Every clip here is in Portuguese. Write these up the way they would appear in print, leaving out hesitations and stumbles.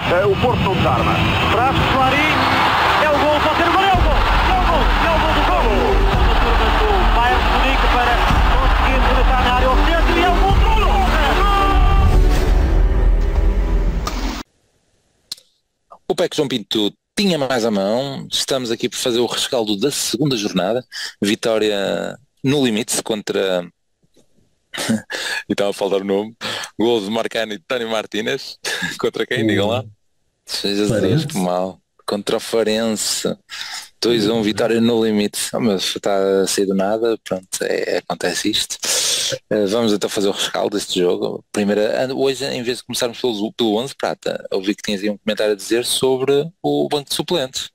O Porto não desarma. Traz Clarim. É o gol, pode ser o gol, é o gol. É o gol, é o gol do gol. A turma do Bayern de Munique para conseguir rematar na área ao centro e é o gol do gol. O PEC João Pinto tinha mais à mão. Estamos aqui por fazer o rescaldo da segunda jornada. Vitória no limite contra... e estava a faltar o nome. Gol de Marcano e Tony Martínez. Contra quem? Digam lá. Jesus, que mal. Contra o Farense. 2-1, vitória no limite. Mas está a sair do nada. Pronto, acontece isto. Vamos então fazer o rescaldo deste jogo. Hoje, em vez de começarmos pelo 11 prata, ouvi que tinhas aí um comentário a dizer sobre o banco de suplentes.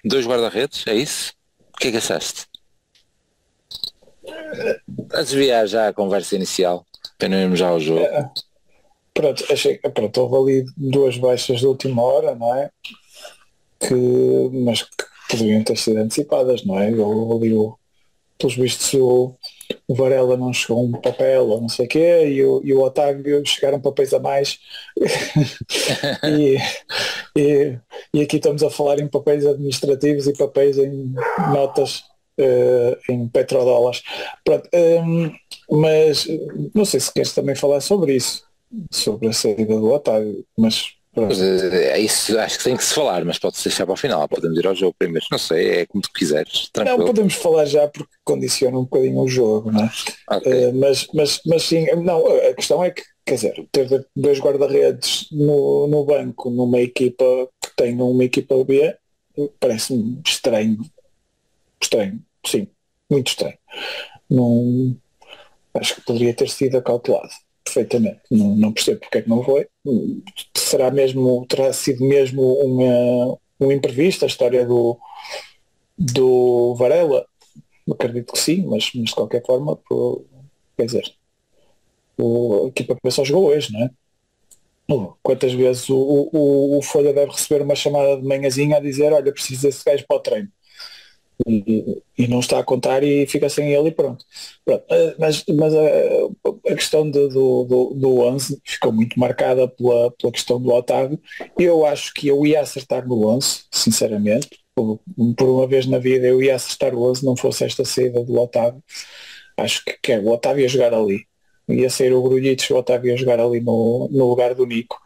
2 guarda-redes, é isso? O que é que achaste? A desviar já a conversa inicial, para não irmos já ao jogo. Pronto, houve ali 2 baixas de última hora, não é? Mas que poderiam ter sido antecipadas, não é? Pelos vistos o Varela não chegou um papel ou não sei o quê, e o Otávio chegaram papéis a mais. e aqui estamos a falar em papéis administrativos e papéis em notas em petrodólares. Pronto, mas não sei se queres também falar sobre isso, sobre a saída do Otávio, mas é isso, acho que tem que se falar, mas pode-se deixar para o final, podemos ir ao jogo primeiro, não sei, é como tu quiseres, tranquilo. Não, podemos falar já porque condiciona um bocadinho o jogo, não é? Okay. Mas sim, não, a questão é que, quer dizer, ter 2 guarda-redes no banco numa equipa que tem uma equipa B parece-me estranho, sim, muito estranho. Não, acho que poderia ter sido acautelado perfeitamente, não percebo porque é que não foi. Terá sido mesmo um imprevisto a história do Varela? Acredito que sim, mas de qualquer forma, quer dizer, a equipa só jogou hoje, não é? Quantas vezes o Folha deve receber uma chamada de manhãzinha a dizer, olha, preciso desse gajo para o treino. E não está a contar e fica sem ele e pronto. Mas a questão do 11 ficou muito marcada pela questão do Otávio. Eu acho que eu ia acertar no 11, sinceramente. Por uma vez na vida eu ia acertar o 11, não fosse esta saída do Otávio. Acho que o Otávio ia jogar ali. Ia sair o Grulhitos, o Otávio ia jogar ali no lugar do Nico.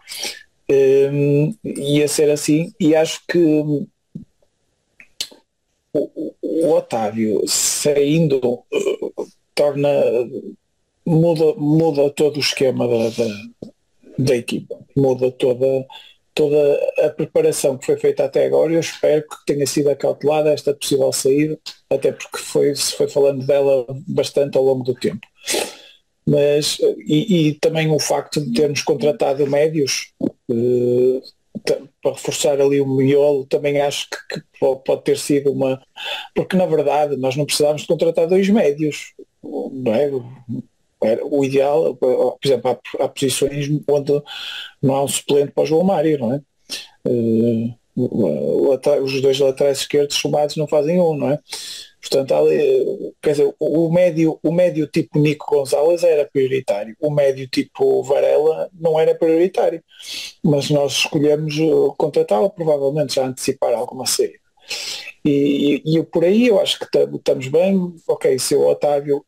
Ia ser assim, e acho que o Otávio saindo muda todo o esquema da equipa, muda toda a preparação que foi feita até agora. Eu espero que tenha sido acautelada esta possível saída, até porque se foi falando dela bastante ao longo do tempo. Mas e também o facto de termos contratado médios para reforçar ali o miolo, também acho que pode ter sido porque na verdade nós não precisávamos de contratar 2 médios, não é? O ideal, por exemplo, há posições onde não há um suplente para o João Mário, não é? Os 2 laterais esquerdos somados não fazem um, não é? Portanto, quer dizer, o médio tipo Nico Gonzalez era prioritário, o médio tipo Varela não era prioritário, mas nós escolhemos contratá-lo, provavelmente já antecipar alguma saída. E por aí eu acho que estamos bem. Ok, se o Otávio,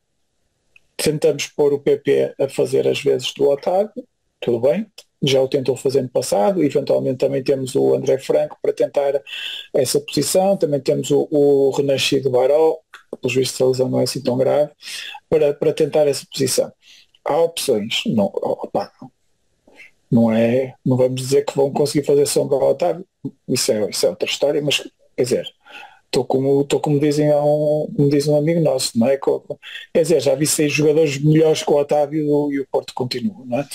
tentamos pôr o PP a fazer as vezes do Otávio, tudo bem, já o tentou fazer no passado, eventualmente também temos o André Franco para tentar essa posição, também temos o renascido Baró, que pelos vistos a lesão não é assim tão grave, para tentar essa posição. Há opções, não vamos dizer que vão conseguir fazer sombra ao Otávio, isso é outra história, mas quer dizer, estou como dizem me diz um amigo nosso, não é? Quer dizer, já vi 6 jogadores melhores que o Otávio e o Porto continua, não é?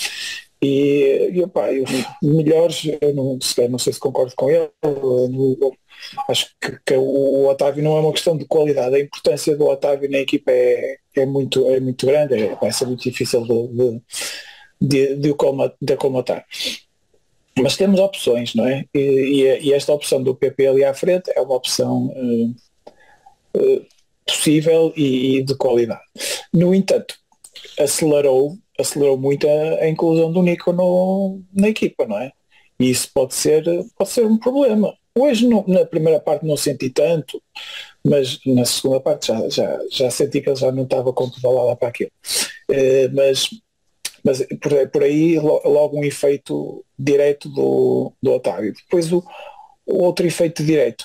Melhores, eu não sei se concordo com ele. Acho que o Otávio não é uma questão de qualidade, a importância do Otávio na equipa é muito grande, vai ser muito difícil de acalmatar. Mas temos opções, não é? E esta opção do PP ali à frente é uma opção possível e de qualidade. No entanto, acelerou muito a inclusão do Nico na equipa, não é? E isso pode ser um problema. Hoje na primeira parte não senti tanto, mas na segunda parte já senti que ele já não estava com toda lá para aquilo. Mas por aí logo um efeito direto do Otávio. Depois o outro efeito direto,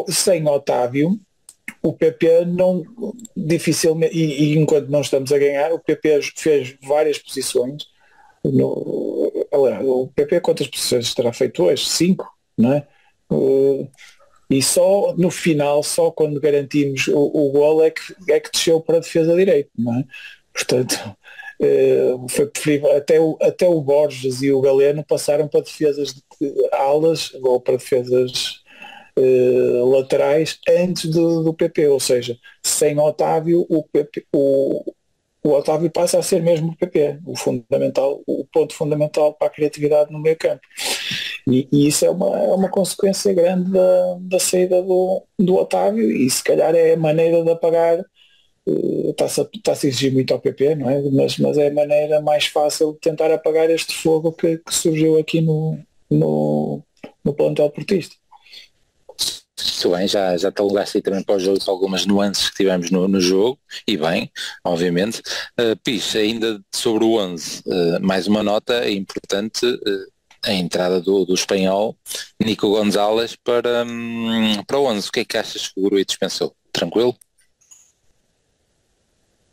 sem Otávio, o PP não dificilmente, e enquanto não estamos a ganhar, o PP fez várias posições. O PP quantas posições terá feito hoje? 5, não é? E só no final, só quando garantimos o gol é que desceu para a defesa direita, não é? Portanto, foi preferível, até o Borges e o Galeno passaram para defesas de alas ou para defesas laterais antes do PP, ou seja, sem Otávio o Otávio passa a ser mesmo o PP, o ponto fundamental para a criatividade no meio campo. E isso é uma consequência grande da saída do Otávio, e se calhar é a maneira de apagar. Está-se a exigir muito ao PP, não é? Mas é a maneira mais fácil de tentar apagar este fogo que surgiu aqui no plantel portista. Muito bem, já te alugaste aí também para o jogo algumas nuances que tivemos no jogo, e bem, obviamente. Pis, ainda sobre o 11, mais uma nota importante, a entrada do espanhol Nico Gonzalez para o 11. O que é que achas que o Gruitch pensou? Tranquilo?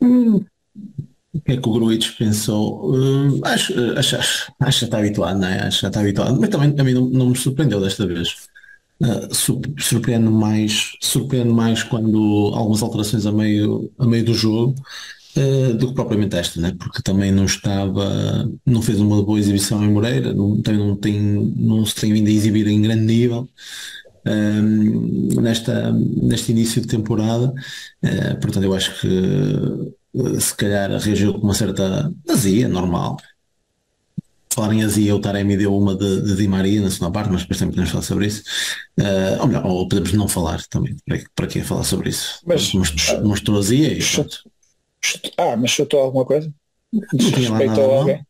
O que é que o Gruitch pensou? Acho que está habituado, não é? Acho que já está habituado, mas também a mim não me surpreendeu desta vez. Surpreende mais quando algumas alterações a meio do jogo do que propriamente esta, né? Porque também não fez uma boa exibição em Moreira, não se tem vindo a exibir em grande nível neste início de temporada, portanto eu acho que se calhar reagiu com uma certa azia, normal. Falar em azia, o Taremi deu uma de Di Maria na segunda parte, mas depois também podemos falar sobre isso. Ou melhor, ou podemos não falar também. Para que falar sobre isso? Mas mostrou azia e mas chutou alguma coisa? Não tinha lá nada, alguém?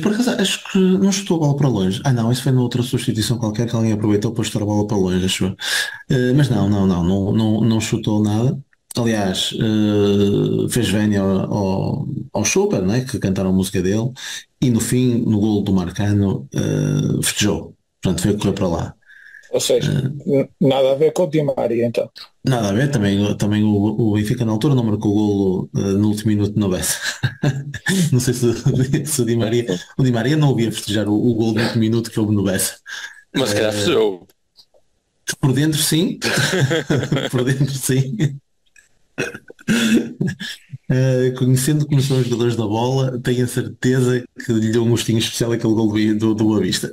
Por acaso, acho que não chutou a bola para longe. Não, isso foi noutra substituição qualquer que alguém aproveitou para chutar a bola para longe, acho eu. Mas não chutou nada. Aliás, fez vénia ao Super, né, que cantaram a música dele, e no fim, no golo do Marcano, festejou. Portanto, foi correr para lá. Ou seja, nada a ver com o Di Maria, então. Nada a ver, também o Benfica na altura não marcou o golo no último minuto no Bessa. Não sei se o Di Maria não ouvia festejar o golo no último minuto que houve no Bessa. Mas se calhar festejou. Por dentro sim. Por dentro sim. Conhecendo como são os jogadores da bola, tenho a certeza que lhe deu um gostinho especial aquele gol do Boa Vista.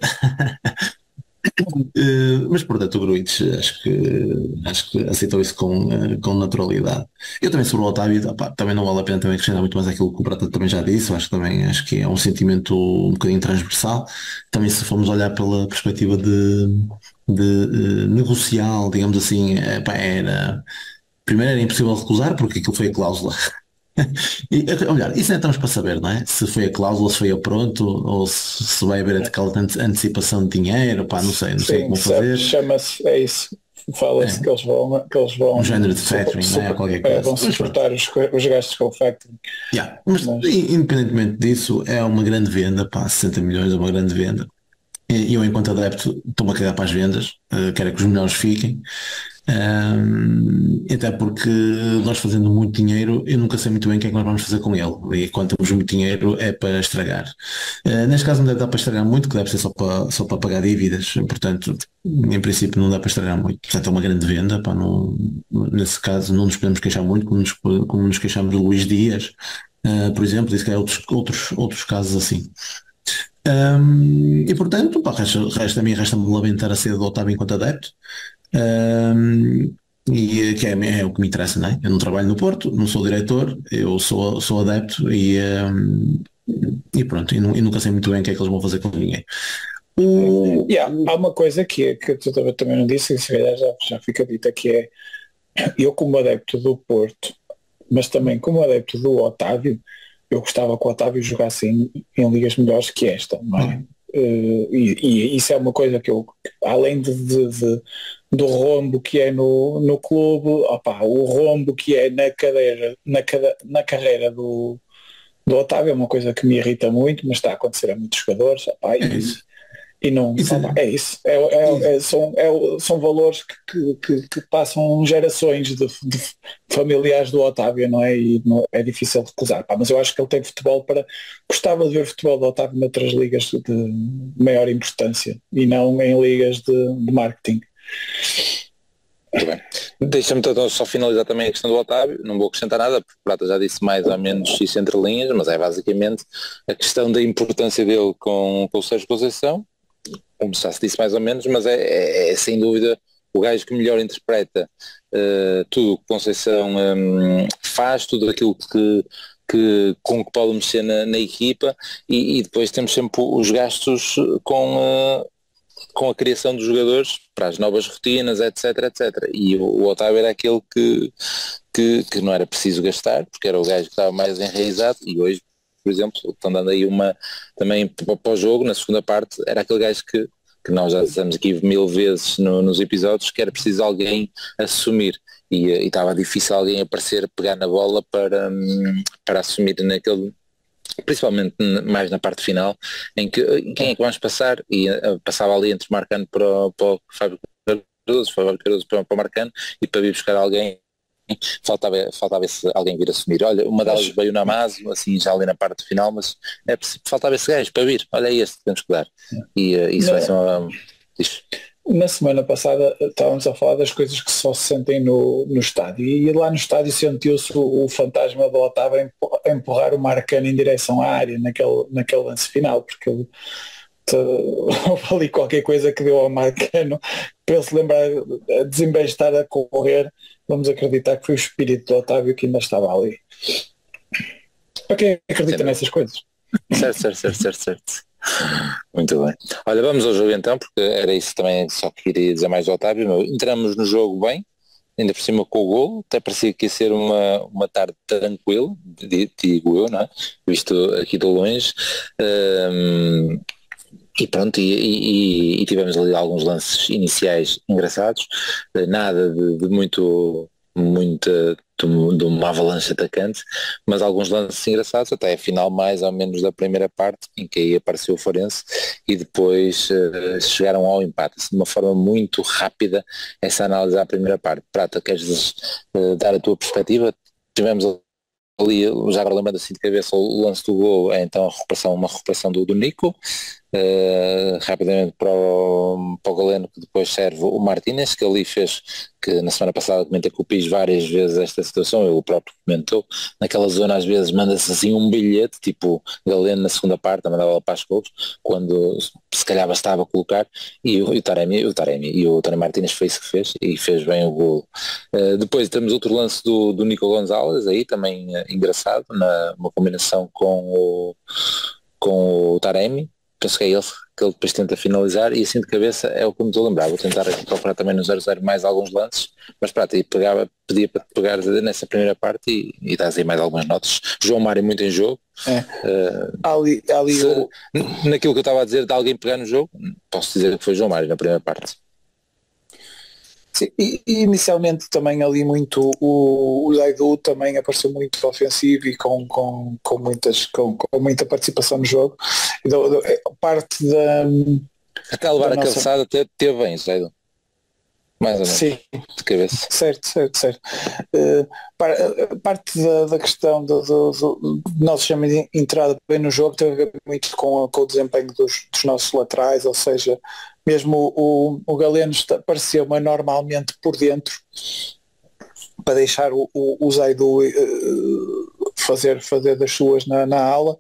Mas portanto o Gruitch acho que aceitou isso com naturalidade. Eu também sobre o Otávio, também não vale a pena também acrescentar muito mais aquilo que o Prata também já disse. Acho que é um sentimento um bocadinho transversal. Também se formos olhar pela perspectiva de negocial, digamos assim, primeiro era impossível recusar porque aquilo foi a cláusula. Olha, isso não estamos para saber, não é? Se foi a cláusula, se foi a pronto, ou se vai haver aquela antecipação de dinheiro, não sei como fazer. Chama-se, é isso. Fala-se que eles vão um género de factoring, não é? Qualquer coisa. Vão suportar os gastos com o factoring. Mas independentemente disso, é uma grande venda, 60 milhões é uma grande venda. E eu, enquanto adepto, estou-me a cagar para as vendas, quero que os melhores fiquem. Até porque nós fazendo muito dinheiro, eu nunca sei muito bem o que é que nós vamos fazer com ele, e quando temos muito dinheiro é para estragar. Neste caso não deve dar para estragar muito, que deve ser só para pagar dívidas, portanto em princípio não dá para estragar muito. Portanto é uma grande venda, nesse caso não nos podemos queixar muito, como nos queixamos do Luís Dias, por exemplo, disse que há outros casos assim. E portanto resta-me lamentar a saída do Otávio enquanto adepto. E que é o que me interessa, não é? Eu não trabalho no Porto, não sou diretor, eu sou adepto e pronto, e nunca sei muito bem o que é que eles vão fazer com ninguém. Há uma coisa que tu também não disse, e se calhar já fica dita, que é eu como adepto do Porto, mas também como adepto do Otávio, eu gostava que o Otávio jogasse em ligas melhores que esta, não é? e isso é uma coisa que eu, além do rombo que é no clube, opa, o rombo que é na carreira do Otávio é uma coisa que me irrita muito, mas está a acontecer a muitos jogadores, opa, e não, opa, é isso. São valores que passam gerações de familiares do Otávio, não é? E não, é difícil recusar. Pá, mas eu acho que ele tem futebol para. Gostava de ver futebol do Otávio noutras ligas de maior importância e não em ligas de marketing. Muito bem. Deixa-me então só finalizar também a questão do Otávio. Não vou acrescentar nada, porque o Prata já disse mais ou menos isso entre linhas, mas é basicamente a questão da importância dele com o Sérgio Conceição, como já se disse mais ou menos, mas é sem dúvida o gajo que melhor interpreta tudo o que Conceição faz, tudo aquilo com que pode mexer na equipa, e depois temos sempre os gastos com a criação dos jogadores para as novas rotinas, etc, etc. E o Otávio era aquele que não era preciso gastar, porque era o gajo que estava mais enraizado, e hoje, por exemplo, estão dando aí também para o jogo, na segunda parte, era aquele gajo que nós já dissemos aqui 1000 vezes nos episódios, que era preciso alguém assumir, e estava difícil alguém aparecer, pegar na bola para assumir naquele, principalmente mais na parte final, em que quem é que vamos passar, e passava ali entre Marcano para o Fábio Cardoso para o Marcano, e para vir buscar alguém faltava esse alguém vir assumir. Olha, uma delas veio na Amazo, assim já ali na parte final, mas faltava esse gajo para vir, olha, é este que temos que dar, e isso vai ser Na semana passada estávamos a falar das coisas que só se sentem no estádio, e lá no estádio sentiu-se o fantasma do Otávio a empurrar o Marcano em direção à área naquele lance final, porque ele houve ali qualquer coisa que deu ao Marcano para ele se lembrar, em vez de estar a correr, vamos acreditar que foi o espírito do Otávio que ainda estava ali. Para quem acredita nessas coisas? Certo. Muito bem. Olha, vamos ao jogo então, porque era isso também, só que queria dizer mais ao Otávio. Entramos no jogo bem, ainda por cima com o golo, até parecia que ia ser uma tarde tranquila, digo eu, não é? Visto aqui de longe. E pronto, e tivemos ali alguns lances iniciais engraçados, nada de uma avalanche atacante, mas alguns lances engraçados, até a final mais ou menos da primeira parte, em que aí apareceu o Farense, e depois chegaram ao empate, assim, de uma forma muito rápida, essa análise à primeira parte. Prata, queres dar a tua perspectiva? Tivemos ali, já agora lembrando assim de cabeça, o lance do gol, é então uma recuperação do Nico, rapidamente para o Galeno, que depois serve o Martínez, que ali fez, que na semana passada comentei com o Pis várias vezes esta situação, ele próprio comentou, naquela zona às vezes manda-se assim um bilhete, tipo Galeno na segunda parte, a mandava para as gols, quando se calhar bastava colocar, e o Taremi e o Tony Martínez foi isso que fez, e fez bem o golo. Depois temos outro lance do Nico Gonzalez, aí também engraçado, uma combinação com o Taremi, penso que é ele que ele depois tenta finalizar, e assim de cabeça é o que me estou a lembrar. Vou tentar aqui procurar também no 0-0 mais alguns lances, mas pronto, e pedia para te pegar nessa primeira parte e dás aí mais algumas notas. João Mário muito em jogo. Naquilo que eu estava a dizer de alguém pegar no jogo, posso dizer que foi João Mário na primeira parte. Sim, e inicialmente também ali muito o Zaidu também apareceu muito ofensivo e com muita participação no jogo. Parte da... Até a levar a cabeçada teve bem, Zaidu. Mais ou menos. Sim. De cabeça. Certo. Parte da questão do nosso chama de entrada bem no jogo tem a ver muito com o desempenho dos nossos laterais, ou seja, mesmo o Galeno pareceu-me anormalmente por dentro para deixar o Zaidu fazer das suas na ala,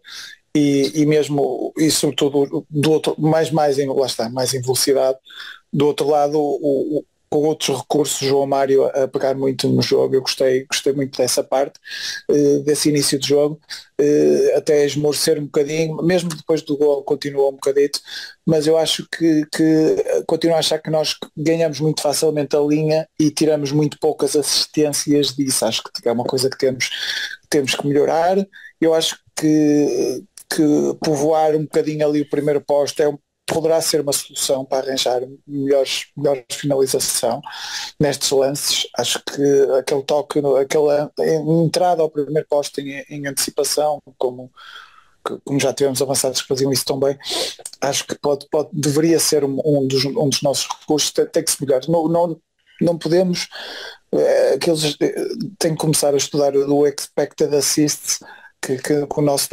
e mesmo e sobretudo do outro mais em velocidade. Do outro lado, com outros recursos, João Mário a pegar muito no jogo. Eu gostei muito dessa parte, desse início de jogo, até esmorecer um bocadinho, mesmo depois do gol continuou um bocadito, mas eu acho que continuo a achar que nós ganhamos muito facilmente a linha e tiramos muito poucas assistências disso. Acho que é uma coisa que temos que melhorar. Eu acho que que povoar um bocadinho ali o primeiro posto poderá ser uma solução para arranjar melhor finalização nestes lances. Acho que aquele toque, aquela entrada ao primeiro posto em antecipação, como já tivemos avançados que faziam isso tão bem, acho que deveria ser um dos nossos recursos. Tem que se melhorar. Não podemos, tem que começar a estudar o expected assists, que o nosso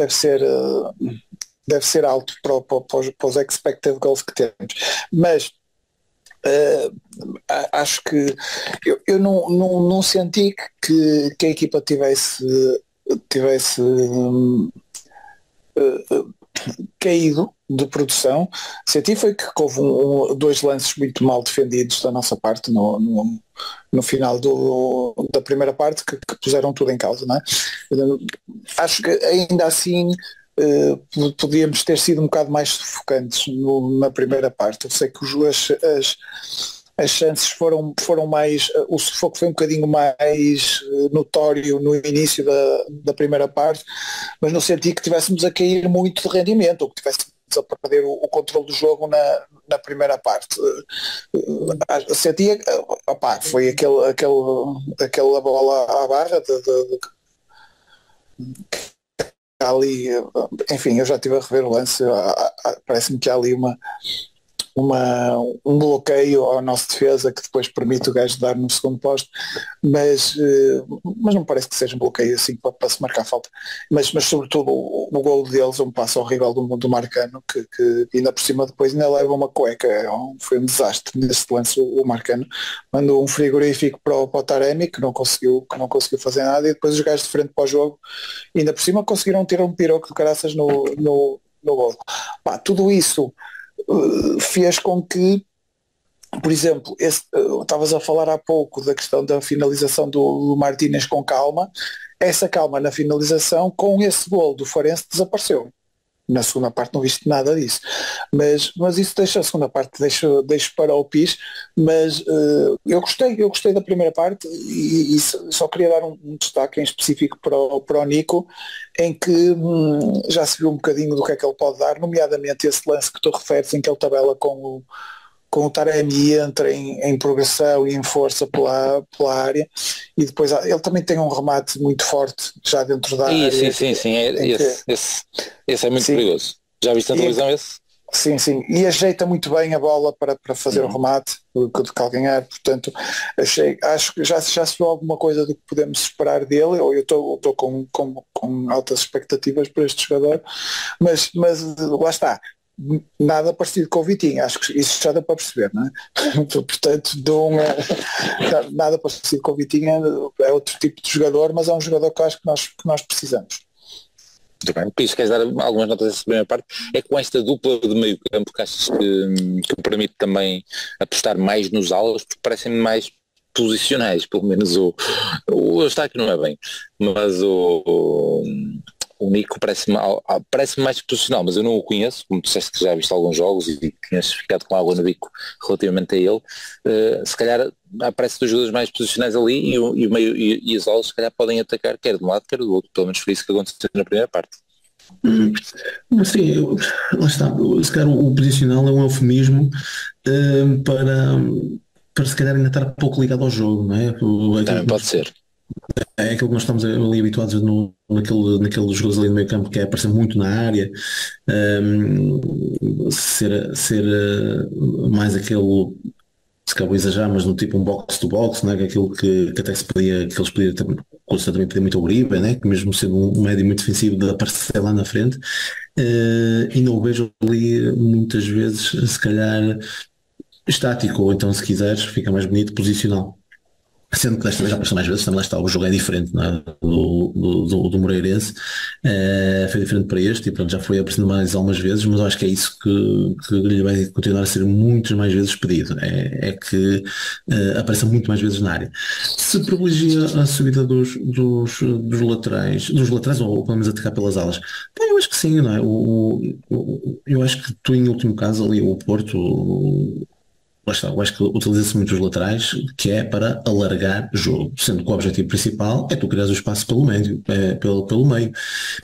deve ser alto para os expected goals que temos. Mas acho que eu não senti que a equipa tivesse caído de produção. Senti foi que houve dois lances muito mal defendidos da nossa parte no final da primeira parte que puseram tudo em causa, não é? Acho que ainda assim podíamos ter sido um bocado mais sufocantes na primeira parte. Eu sei que as chances foram mais, o sufoco foi um bocadinho mais notório no início da primeira parte, mas não senti que estivéssemos a cair muito de rendimento, ou que estivéssemos a perder o controle do jogo na primeira parte. Sentia, foi aquela bola à barra ali, enfim, eu já estive a rever o lance, parece-me que há ali um bloqueio ao nosso defesa que depois permite o gajo dar no segundo posto, mas não parece que seja um bloqueio assim para se marcar falta, mas sobretudo o gol deles, um passo horrível do Marcano, que ainda por cima depois ainda leva uma cueca. Foi um desastre nesse lance. O Marcano mandou um frigorífico para o Taremi, que não conseguiu fazer nada, e depois os gajos de frente para o jogo ainda por cima conseguiram tirar um piroco de caraças no gol. Tudo isso fez com que, por exemplo, estavas a falar há pouco da questão da finalização do Martínez com calma. Essa calma na finalização, com esse gol do Farense, desapareceu. Na segunda parte não viste nada disso, mas isso deixa a segunda parte, deixo para o PIS. Mas eu gostei da primeira parte, e só queria dar um destaque em específico para o Nico, em que já se viu um bocadinho do que é que ele pode dar, nomeadamente esse lance que tu referes, em que ele tabela com o Taremi, entra em progressão e em força pela área, e depois ele também tem um remate muito forte já dentro da área. Sim, esse é muito perigoso. Já viste na televisão esse? Sim, e ajeita muito bem a bola para fazer o remate de calcanhar. Portanto, acho que já se viu alguma coisa do que podemos esperar dele. Ou eu estou com altas expectativas para este jogador, mas lá está, nada parecido com o Vitinho. Acho que isso já dá para perceber, não é? Portanto, nada parecido com o Vitinho. É outro tipo de jogador, mas é um jogador que acho que nós precisamos. Muito bem. Por isso, queres dar algumas notas dessa primeira parte? É com esta dupla de meio campo que achas que permite também apostar mais nos alas, porque parecem mais posicionais, pelo menos o Eustáquio não é bem, mas o Nico parece-me mais posicional, mas eu não o conheço, como tu disseste que já viste alguns jogos e tinhas ficado com água no bico relativamente a ele. Se calhar aparece dos jogadores mais posicionais ali, e o meio e as alas se calhar podem atacar quer de um lado quer do outro, pelo menos foi isso que aconteceu na primeira parte. Sim, lá está, se calhar o posicional é um eufemismo para se calhar ainda estar pouco ligado ao jogo, não é? Também pode ser. É aquilo que nós estamos ali habituados naqueles jogadores ali no meio campo, que é aparecer muito na área, ser mais aquele, se calhar vou exagerar, mas no tipo um box-to-box, não é? Aquilo que até se podia, que eles podiam também pedir muito ao Uribe, né? Que mesmo sendo um médio muito defensivo, de aparecer lá na frente, e não o vejo ali muitas vezes, se calhar estático, ou então, se quiseres, fica mais bonito, posicional. Sendo que desta vez já apareceu mais vezes, também lá está, o jogo é diferente, não é? do Moreirense, foi diferente para este, e pronto, já foi aparecendo mais algumas vezes, mas eu acho que é isso que lhe vai continuar a ser muitas mais vezes pedido, é que apareça muito mais vezes na área. Se privilegia a subida dos laterais, ou pelo menos atacar pelas alas, eu acho que sim, não é? Eu acho que tu, em último caso ali, o Porto, lá está, eu acho que utiliza-se muito os laterais, que é para alargar o jogo, sendo que o objetivo principal é tu criares o espaço pelo meio, pelo meio,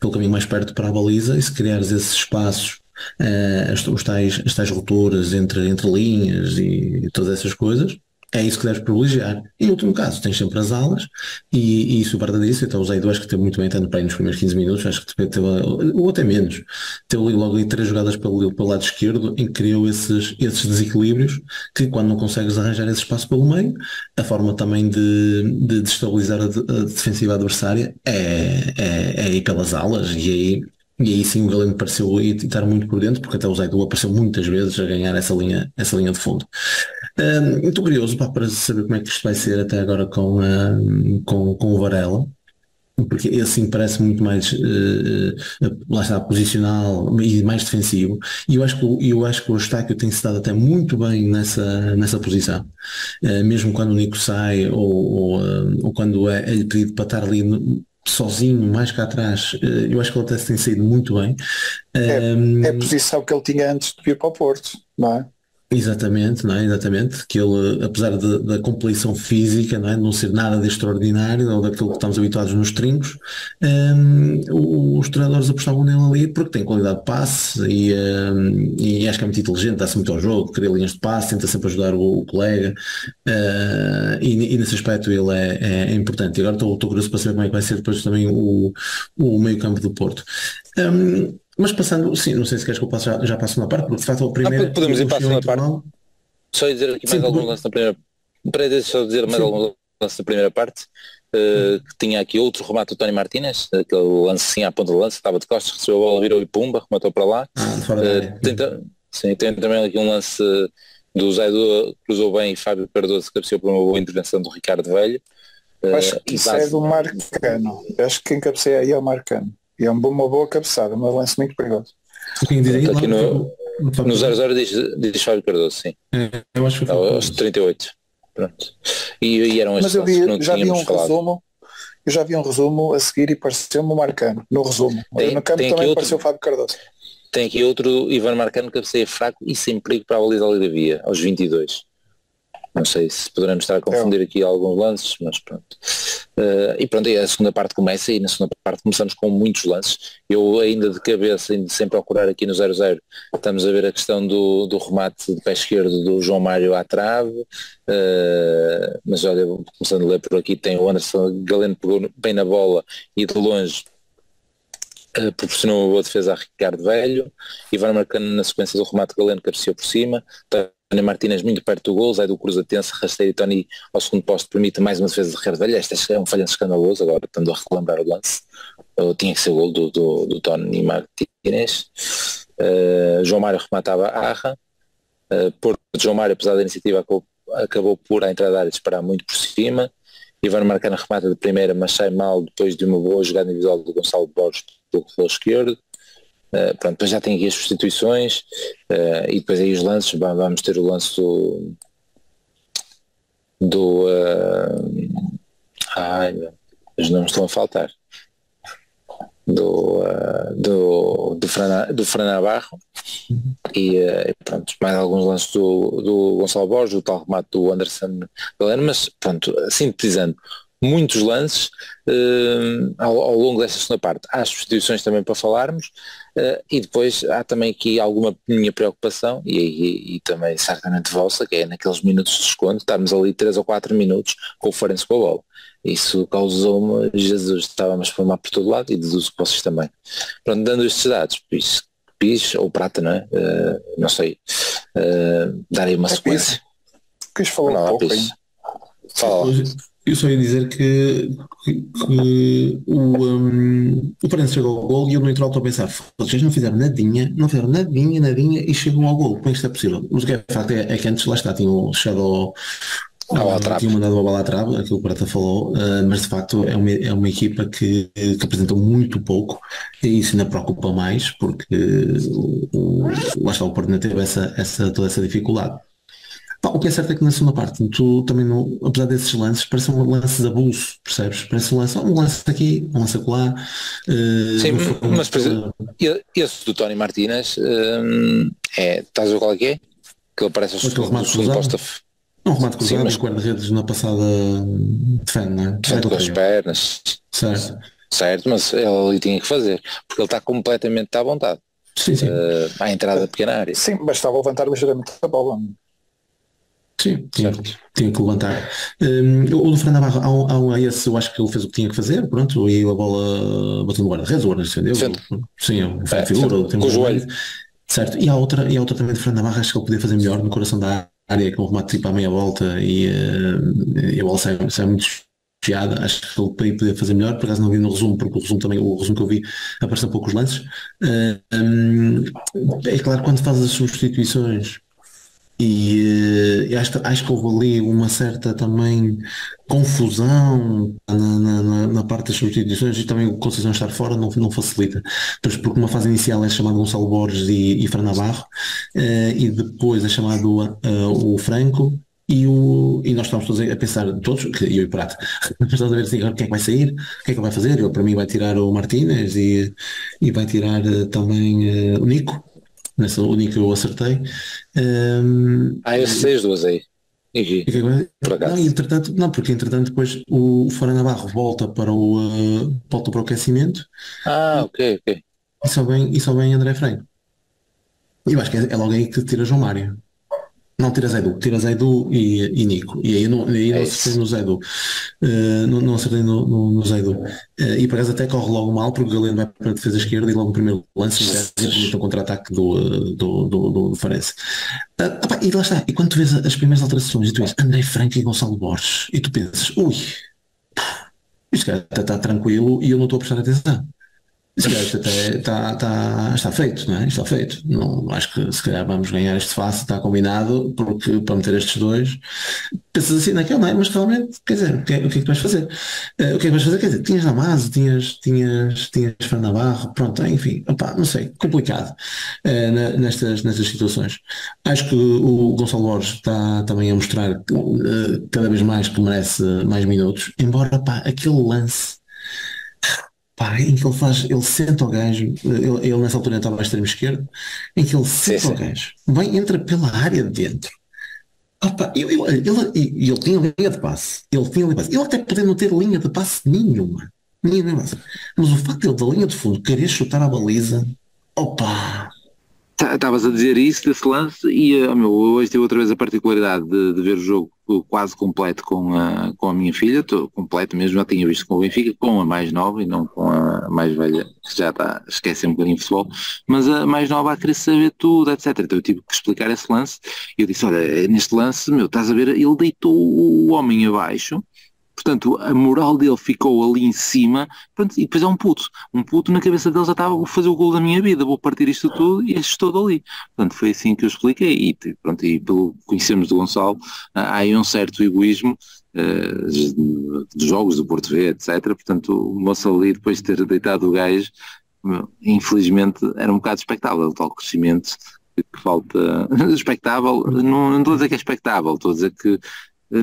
pelo caminho mais perto para a baliza, e se criares esses espaços, as tais rupturas entre linhas e todas essas coisas, é isso que deves privilegiar. Em último caso, tens sempre as alas, e isso o Barda disse, então o Zaidu acho que teve muito bem, tanto para aí nos primeiros 15 minutos, acho que teve, ou até menos, teve logo aí 3 jogadas pelo lado esquerdo, em que criou esses desequilíbrios, que quando não consegues arranjar esse espaço pelo meio, a forma também de destabilizar a defensiva adversária é ir pelas alas, e aí sim o Galeno pareceu estar muito por dentro, porque até o Zaidu apareceu muitas vezes a ganhar essa linha de fundo. Estou curioso para saber como é que isto vai ser até agora com o Varela, porque esse sim parece muito mais lá está, posicional e mais defensivo, e eu acho que o Eustáquio tem-se dado até muito bem nessa posição, mesmo quando o Nico sai ou quando é-lhe pedido para estar ali sozinho, mais cá atrás, eu acho que ele até se tem saído muito bem. É a posição que ele tinha antes de vir para o Porto, não é? Exatamente, não é? Exatamente, que ele, apesar da compleição física, não é? De não ser nada de extraordinário ou daquilo que estamos habituados nos trincos, os treinadores apostavam nele ali porque tem qualidade de passe e acho que é muito inteligente, dá-se muito ao jogo, cria linhas de passe, tenta sempre ajudar o colega, e nesse aspecto ele é importante. E agora estou curioso para saber como é que vai ser depois também o meio-campo do Porto. Mas passando, sim, não sei se queres que eu passe já para a segunda parte, porque de facto a primeira... podemos ir para a segunda parte. Só dizer aqui mais algum lance na primeira... Só dizer mais algum lance da primeira parte, que tinha aqui outro remate do Tony Martínez, aquele lance sim à ponta do lance, estava de costas, recebeu a bola, virou e pumba, rematou para lá. Tem também aqui um lance do Zaidu, cruzou bem, e Fábio Cardoso cabeceou por uma boa intervenção do Ricardo Velho. Acho que isso é do Marcano, acho que quem cabeceia aí é o Marcano. E é uma boa cabeçada, mas lance muito perigoso. Aqui no 0-0 diz Fábio Cardoso, sim. Eu acho que foi aos 38. Pronto. E eram estes mas eu já vi um resumo a seguir e pareceu-me o Marcano, no resumo. No campo também pareceu o Fábio Cardoso. Tem aqui outro Ivan Marcano que cabeceia fraco e sem perigo para a baliza ali da via, aos 22. Não sei se poderemos estar a confundir aqui alguns lances, mas pronto. E pronto, e a segunda parte começa, e na segunda parte começamos com muitos lances. Eu ainda de cabeça, ainda sem procurar aqui no 0-0, estamos a ver a questão do remate de pé esquerdo do João Mário à trave, mas olha, começando a ler por aqui, tem o Anderson Galeno, pegou bem na bola e de longe proporcionou uma boa defesa a Ricardo Velho. Ivan Marcano na sequência do remate Galeno cabeceou por cima. Tony Martínez muito perto do gol, Zaidu cruza tensa, rasteiro e Tony ao segundo posto permite mais uma defesa de Ricardo Velho. Este é um falhanço escandaloso, agora estando a relembrar o lance. Tinha que ser o gol do Tony Martínez. João Mário rematava a Arra. Por João Mário, apesar da iniciativa, acabou por a entrada da área disparar muito por cima. Ivan Marcano remata de primeira, mas sai mal depois de uma boa jogada individual do Gonçalo Borges pelo corredor esquerdo. Pronto, depois já tem aqui as substituições, e depois aí os lances, vamos ter o lance os nomes estão a faltar, do Fran Navarro, e pronto, mais alguns lances do Gonçalo Borges, o tal remate do Anderson Galeno, mas pronto, sintetizando, muitos lances ao longo desta segunda parte. Há substituições também para falarmos, e depois há também aqui alguma minha preocupação, e também certamente vossa, que é naqueles minutos de desconto, estarmos ali 3 ou 4 minutos com o Farense com a bola. Isso causou-me, Jesus, estávamos a formar por todo lado, e deduzo que vocês também. Pronto, dando estes dados, pis ou prata, não é? Não sei, darei uma sequência. Quis falar um pouco ainda. Fala. Eu só ia dizer que o Farense chegou ao gol e eu no intervalo estou a pensar, vocês não fizeram nadinha e chegam ao gol, como é que isto é possível? Mas o que é facto é que antes lá está, tinham chegado tinham mandado a bola à trave, aquilo que o Prata falou, mas de facto é uma equipa que apresentou muito pouco, e isso ainda preocupa mais, porque lá está, o Porto teve toda essa dificuldade. O que é certo é que na segunda parte, tu também, apesar desses lances, parece um lance de abuso, percebes? Parece um lance aqui, um lance acolá. Sim, mas por exemplo, esse do Tony Martínez, estás a ver qual é que é? Que ele parece Aquele remate o segundo cruzado. posto. Um remate Sim, cruzado mas e o guarda-redes na passada defende, não é? defende com as pernas. Certo. Certo, mas ele ali tinha que fazer, porque ele está completamente à vontade. Sim, sim. À entrada da pequena área. Sim, bastava levantar ligeiramente a bola. Sim, tinha que levantar. O do Fernando Navarro, a esse eu acho que ele fez o que tinha que fazer, pronto, e a bola bateu no guarda-redes, o guarda-redes defendeu. Sim, o figura, tem com o joelho. Certo, e há outra também de Fernando Navarro, acho que ele podia fazer melhor no coração da área, com o remate tipo à meia volta e a bola sai muito desviada. Acho que ele podia fazer melhor, por acaso não vi no resumo, porque o resumo que eu vi apareceu poucos lances. É claro, quando faz as substituições e acho que houve ali uma certa também confusão na parte das substituições, e também o Conceição estar fora não facilita, pois porque uma fase inicial é chamado Gonçalo Borges e Fran Navarro, e depois é chamado o Franco. E nós estamos todos a pensar, todos, e eu e Prato, estamos a ver assim, agora quem é que vai sair, o que é que vai fazer? Ele para mim vai tirar o Martínez e vai tirar também o Nico. Nessa única eu acertei. Esses 6-2 aí. Por acaso. Porque entretanto depois o Fora Navarro volta para o aquecimento. Ok. E só vem André Franco. E eu acho que é logo aí que tira João Mário. Não, tiras Edu e Nico. E aí não acertei no Zé Edu. Não acertei no Zé Edu. E por acaso até corre logo mal, porque o Galeno vai para a defesa esquerda e logo no primeiro lance e o contra-ataque do Farense. E lá está. E quando tu vês as primeiras alterações e tu vês André Franco e Gonçalo Borges, e tu pensas, ui, isto está tranquilo e eu não estou a prestar atenção. Se calhar isto até está feito, não é? Está feito. Não, acho que se calhar vamos ganhar este fácil, está combinado, porque para meter estes dois, pensas assim naquele, não é? Mas realmente, quer dizer, o que é que tu vais fazer? O que é que vais fazer? Quer dizer, tinhas Damaso, tinhas Fran Navarro, pronto, enfim, opá, não sei, complicado nestas situações. Acho que o Gonçalo Borges está também a mostrar cada vez mais que merece mais minutos, embora, pá, aquele lance. Pá, em que ele senta o gajo, ele nessa altura estava à extrema esquerda, em que ele senta o gajo, entra pela área de dentro. Opa, ele tinha linha de passe, ele até podia não ter linha de passe nenhuma, mas o facto de ele da linha de fundo querer chutar a baliza, opa! Estavas a dizer isso desse lance e hoje tive outra vez a particularidade de ver o jogo quase completo com a minha filha, completo mesmo, já tinha visto com o Benfica, com a mais nova e não com a mais velha, que já está, esquece um bocadinho de futebol, mas a mais nova a querer saber tudo, etc. Então eu tive que explicar esse lance e eu disse, olha, neste lance, estás a ver, ele deitou o homem abaixo. Portanto, a moral dele ficou ali em cima, pronto, e depois é um puto na cabeça dele já estava, vou fazer o gol da minha vida, vou partir isto tudo e este todo ali. Portanto, foi assim que eu expliquei e pronto, e pelo que conhecemos do Gonçalo, há aí um certo egoísmo dos jogos do Porto V, etc. Portanto, o moço ali, depois de ter deitado o gajo, infelizmente era um bocado expectável o tal crescimento que falta. Expectável, não estou a dizer que é expectável, estou a dizer que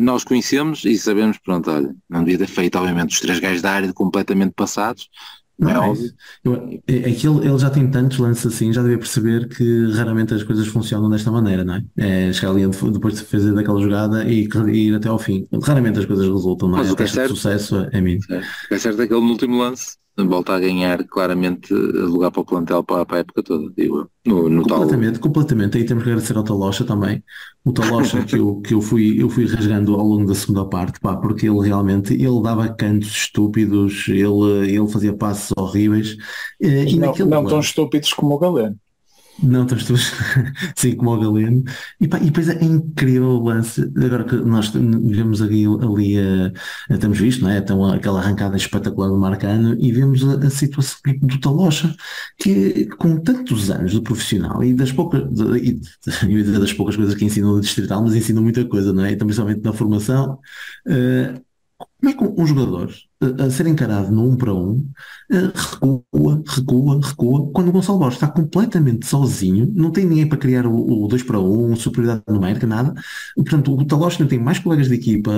nós conhecemos e sabemos, pronto, olha, não devia ter feito, obviamente, os 3 gajos da área completamente passados, não é óbvio. É que ele já tem tantos lances assim, já devia perceber que raramente as coisas funcionam desta maneira, não é? É chegar ali depois de fazer daquela jogada e ir até ao fim. Raramente as coisas resultam, não é? Mas o que é A taxa certo, de sucesso é mínimo. É certo é que ele no último lance volta a ganhar claramente lugar para o plantel para a época toda, digo eu. Completamente. Aí temos que agradecer ao Talocha também. O Talocha que eu fui rasgando ao longo da segunda parte, pá, porque ele realmente dava cantos estúpidos, ele fazia passos horríveis. Não tão estúpidos como o Galeno. Não, estás tu sim, como o Galeno. E depois é incrível o lance. Agora que nós vemos ali temos visto, não é? Então, aquela arrancada espetacular do Marcano e vemos a situação do Talocha, que com tantos anos de profissional e das poucas coisas que ensina no Distrital, mas ensina muita coisa, não é? E também somente na formação. Como é que um jogador a ser encarado no 1 para 1, recua, quando o Gonçalo Borges está completamente sozinho, não tem ninguém para criar o 2 para 1, superioridade numérica, nada. Portanto, o Talocha tem mais colegas de equipa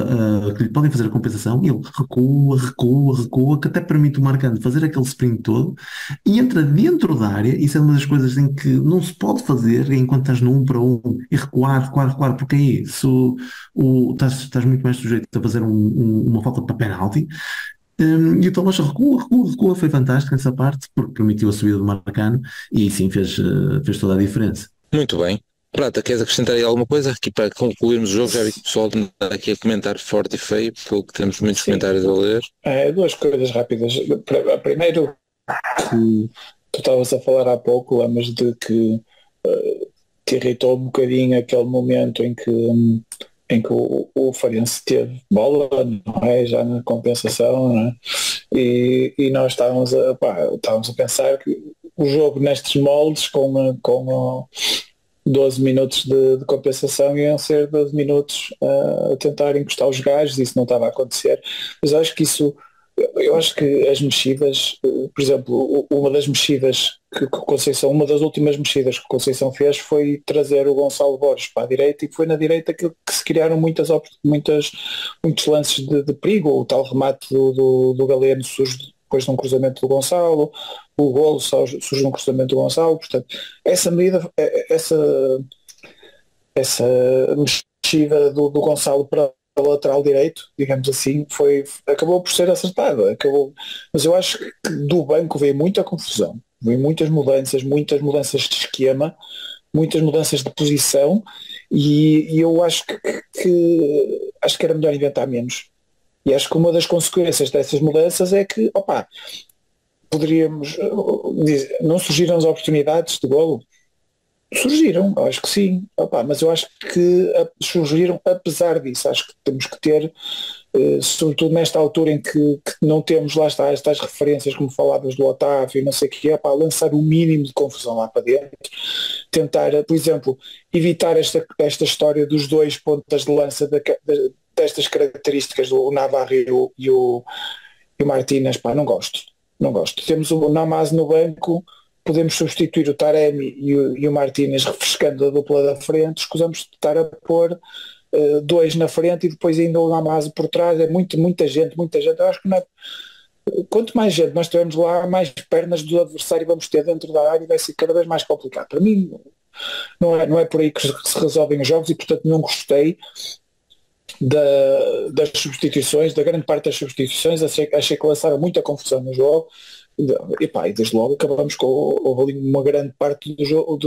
que lhe podem fazer a compensação, e ele recua, que até permite o Marcano fazer aquele sprint todo, e entra dentro da área. Isso é uma das coisas em que não se pode fazer enquanto estás no 1 para 1, e recuar, porque aí estás muito mais sujeito a fazer uma falta para penalti. E o Tolosa recua, foi fantástico nessa parte, porque permitiu a subida do Marcano, e sim, fez toda a diferença. Muito bem. Prata, queres acrescentar aí alguma coisa aqui para concluirmos o jogo? Já vi que o pessoal está aqui a comentar forte e feio, pelo que temos muitos comentários a ler. Duas coisas rápidas. Primeiro, que tu estavas a falar há pouco, lembras de que te irritou um bocadinho aquele momento em que o Farense teve bola, não é? Já na compensação, não é? E nós estávamos a pensar que o jogo nestes moldes com 12 minutos de compensação iam ser 12 minutos a tentar encostar os gajos, e isso não estava a acontecer. Mas eu acho que as mexidas, por exemplo, uma das mexidas que Conceição, uma das últimas mexidas que Conceição fez foi trazer o Gonçalo Borges para a direita, e foi na direita que se criaram muitos lances de perigo. O tal remate do Galeno surge depois de um cruzamento do Gonçalo, o golo surge num cruzamento do Gonçalo. Portanto, essa medida, essa mexida do Gonçalo para o lateral direito, digamos assim, acabou por ser acertada. Mas eu acho que do banco veio muita confusão, veio muitas mudanças de esquema, muitas mudanças de posição, e eu acho que era melhor inventar menos. E acho que uma das consequências dessas mudanças é que, poderíamos dizer, não surgiram as oportunidades de golo. Surgiram, acho que sim, mas eu acho que surgiram apesar disso. Acho que temos que ter, sobretudo nesta altura em que não temos, lá está, estas referências como falavas do Otávio, não sei o que é, lançar o mínimo de confusão lá para dentro, tentar, por exemplo, evitar esta história dos dois pontas de lança destas características do Navarro e o Martínez. Não gosto. Temos o Namaz no banco, podemos substituir o Taremi e o Martínez, refrescando a dupla da frente. Escusamos de estar a pôr dois na frente e depois ainda o Namaz por trás. É muita gente. Eu acho que quanto mais gente nós tivermos lá, mais pernas do adversário vamos ter dentro da área, e vai ser cada vez mais complicado. Para mim não é por aí que se resolvem os jogos, e portanto não gostei das substituições, da grande parte das substituições. Achei que lançaram muita confusão no jogo, e desde logo acabamos houve ali uma grande parte do jogo,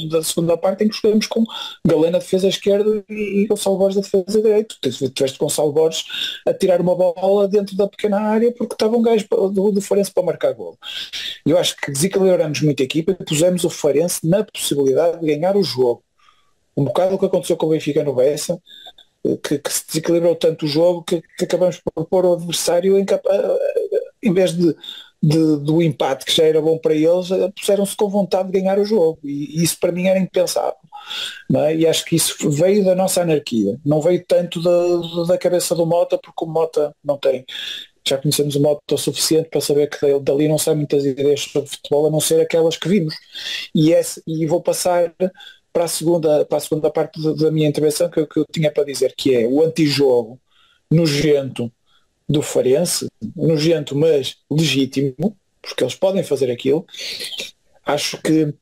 da segunda parte, em que jogamos com Galeno na defesa esquerda e Gonçalo Borges na defesa direita. Tiveste Gonçalo Borges a tirar uma bola dentro da pequena área porque estava um gajo do Farense para marcar golo. Eu acho que desequilibramos muito a equipa e pusemos o Farense na possibilidade de ganhar o jogo. Um bocado o que aconteceu com o Benfica no Bessa, que se desequilibrou tanto o jogo que acabamos por pôr o adversário em vez do empate, que já era bom para eles, puseram-se com vontade de ganhar o jogo, e isso para mim era impensável, não é? E acho que isso veio da nossa anarquia, não veio tanto da cabeça do Mota, porque o Mota não tem, já conhecemos o Mota o suficiente para saber que dali não saem muitas ideias sobre futebol, a não ser aquelas que vimos, e vou passar para a segunda parte da minha intervenção, que eu tinha para dizer, que é o antijogo nojento do Farense, nojento mas legítimo, porque eles podem fazer aquilo. Acho que